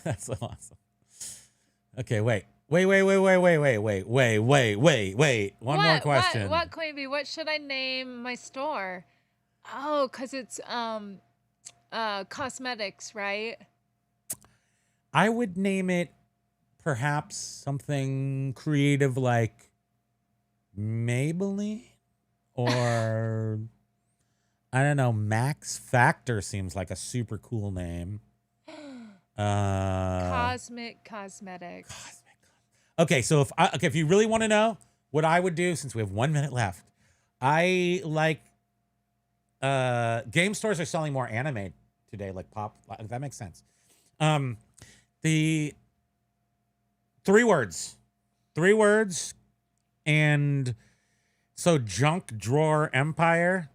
That's so awesome. Okay, wait. One more question. What, Queen Bee? What should I name my store? Oh, because it's cosmetics, right? I would name it perhaps something creative like Maybelline or I don't know, Max Factor seems like a super cool name. Cosmic Cosmetics. Okay, so if you really want to know what I would do, since we have 1 minute left, I like game stores are selling more anime today, like pop. If that makes sense. The three words, and so junk drawer empire.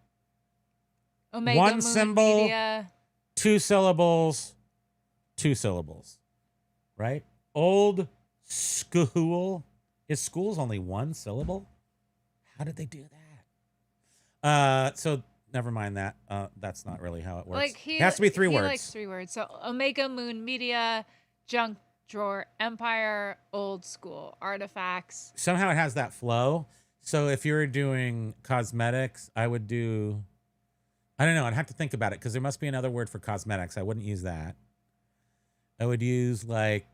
Omega One Moon symbol, Media. 2 syllables, 2 syllables, right? Old school. Is school's only 1 syllable? How did they do that? So never mind that. That's not really how it works. Like it has to be 3 words. He likes 3 words. So Omega Moon Media, junk drawer empire, old school artifacts. Somehow it has that flow. So if you're doing cosmetics, I would do, I don't know, I'd have to think about it because there must be another word for cosmetics. I wouldn't use that. I would use like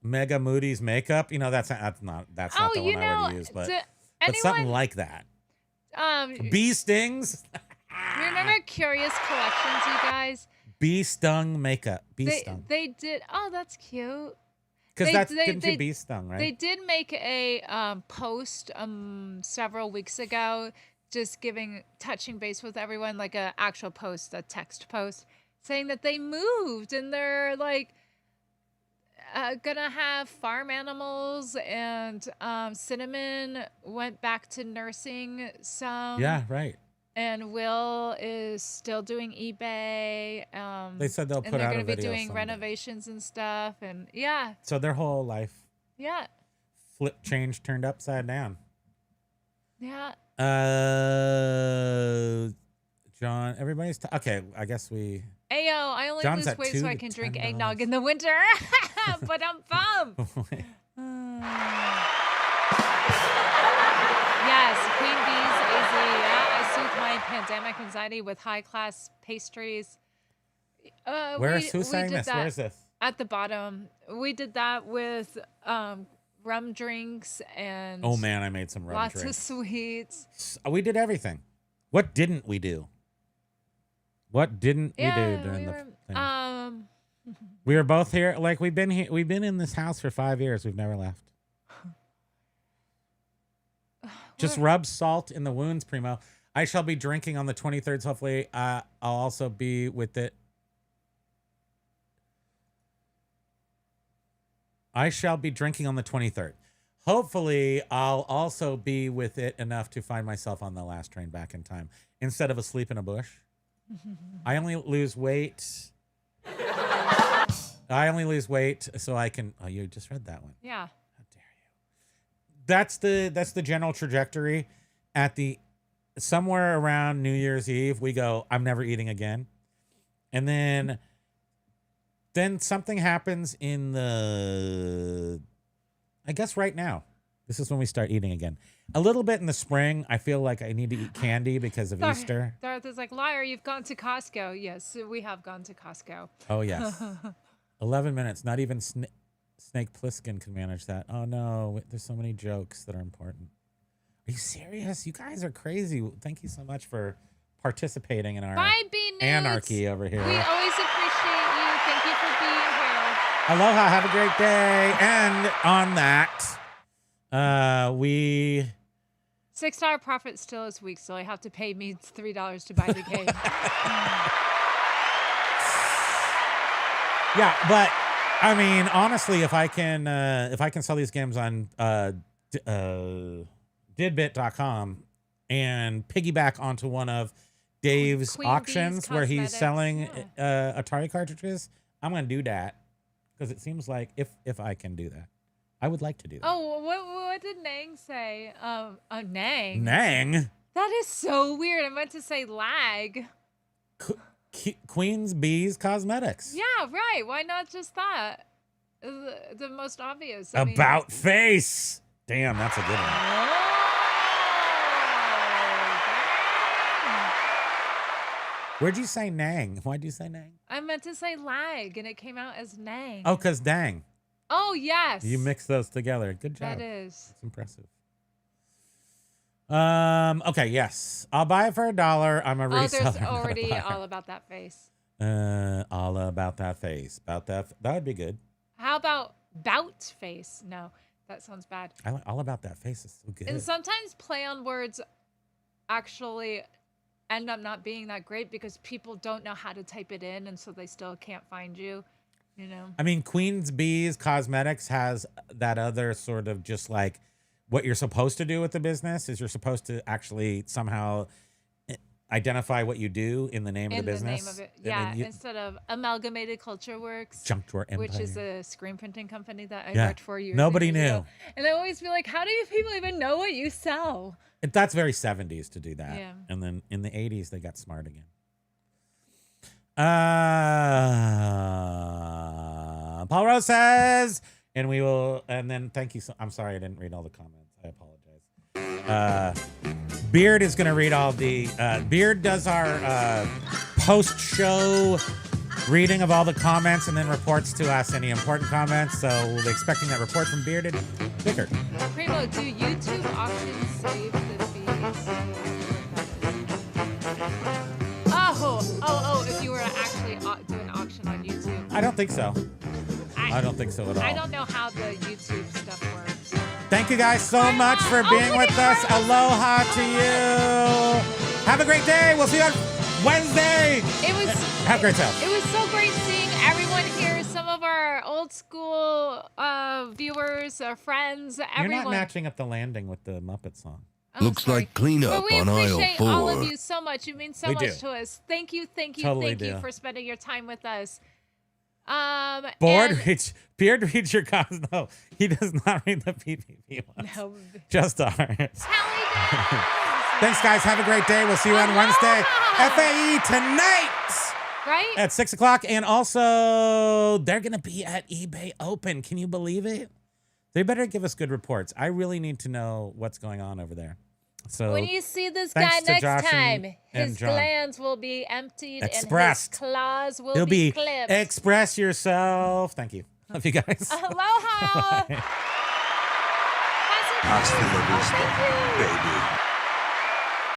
Mega Moody's makeup. You know, that's not the one I would use, but something like that. Bee stings. Remember Curious Collections, you guys? Bee stung makeup. Stung. They did. Oh, that's cute. Because didn't you bee stung, right? They did make a post several weeks ago, just touching base with everyone, like a actual post, a text post, saying that they moved and they're like gonna have farm animals, and Cinnamon went back to nursing some. Yeah, right. And Will is still doing eBay. They said they'll put out a video. And they're going to be doing someday. renovations and stuff. And yeah. So their whole life. Yeah. Changed, turned upside down. Yeah. John, everybody's okay. I guess we. Ayo, I only John's lose at weight $2 so I to can drink $10. eggnog in the winter. But I'm bummed. Yes, Queen Bee's AZ. Yeah, I soothe my pandemic anxiety with high-class pastries. Who's saying this? Where is this? At the bottom. We did that with rum drinks and oh man, I made some rum lots drinks. of sweets. We did everything. What didn't we do? What didn't we do during the thing? We were both here. Like we've been here. We've been in this house for 5 years. We've never left. Just rub salt in the wounds, Primo. I shall be drinking on the 23rd. So hopefully, I'll also be with it. I shall be drinking on the 23rd. Hopefully, I'll also be with it enough to find myself on the last train back in time instead of asleep in a bush. I only lose weight. So I can. Oh, you just read that one. Yeah. That's the general trajectory. At the somewhere around New Year's Eve, we go, I'm never eating again. And then something happens in I guess right now. This is when we start eating again. A little bit in the spring, I feel like I need to eat candy because of Easter. Darth is like, liar, you've gone to Costco. Yes, we have gone to Costco. Oh, yes. 11 minutes. Not even Snake Plissken can manage that. Oh, no. There's so many jokes that are important. Are you serious? You guys are crazy. Thank you so much for participating in our anarchy over here. We always appreciate you. Thank you for being here. Aloha. Have a great day. And on that, we $6 profit still is weak, so I have to pay me $3 to buy the game. Yeah, but I mean, honestly, if I can sell these games on didbit.com and piggyback onto one of Dave's Queen auctions Bee's where he's Cosmetics, selling yeah. Atari cartridges, I'm gonna do that because it seems like if I can do that, I would like to do that. Oh, what did Nang say? Nang. Nang. That is so weird. I meant to say lag. Queen's Bees Cosmetics. Yeah, right. Why not just that? The most obvious. I mean- About face. Damn, that's a good one. Oh, Where'd you say Nang? Why'd you say Nang? I meant to say lag, and it came out as Nang. Oh, because dang. Oh, yes. You mix those together. Good job. That is. It's impressive. Okay, yes. I'll buy it for $1. I'm a reseller. Oh, there's not a already buyer. all about that face. All about that face. That would be good. How about bout face? No, that sounds bad. I like all about that face is so good. And sometimes play on words actually end up not being that great because people don't know how to type it in, and so they still can't find you. You know. I mean, Queen's Bees Cosmetics has that other sort of just like what you're supposed to do with the business is you're supposed to actually somehow identify what you do in the name of the business. Name of it. And Yeah, then instead of Amalgamated Culture Works, Junk Drawer Empire. which is a screen printing company that I Yeah. worked for years Nobody ago. knew. And I always be like, how do you people even know what you sell? That's very 70s to do that. Yeah. And then in the 80s, they got smart again. Paul Rose says, and we will, and then thank you. I'm sorry I didn't read all the comments. I apologize. Beard is going to read all the, Beard does our post-show reading of all the comments and then reports to us any important comments. So we'll be expecting that report from Bearded Vicker. Primo, do YouTube auctions save the fees? Oh, if you were to actually do an auction on YouTube. I don't think so. I don't think so at all. I don't know how the YouTube stuff works. Thank you guys so much for being look with at us. Carlos. Aloha to you. Have a great day. We'll see you on Wednesday. It was Have a great time. It was so great seeing everyone here. Some of our old school viewers, friends, everyone. You're not matching up the landing with the Muppet song. Oh, Looks sorry. like cleanup But we on aisle appreciate all of 4. you so much. You mean so We much do. to us. Thank you, Totally thank you do. for spending your time with us. Beard and- reads your cause. No, he does not read the PPP ones. No. Just ours. Hallie does. Thanks, guys. Have a great day. We'll see you on Wednesday. FAE tonight Right? at 6 o'clock. And also, they're going to be at eBay Open. Can you believe it? They better give us good reports. I really need to know what's going on over there. So When you see this guy thanks to next Josh time, and his John. glands will be emptied Expressed. and his claws will he'll be clipped. express yourself. Thank you. Love you guys. Aloha! Bye. Hasta la vista, Thank you. baby.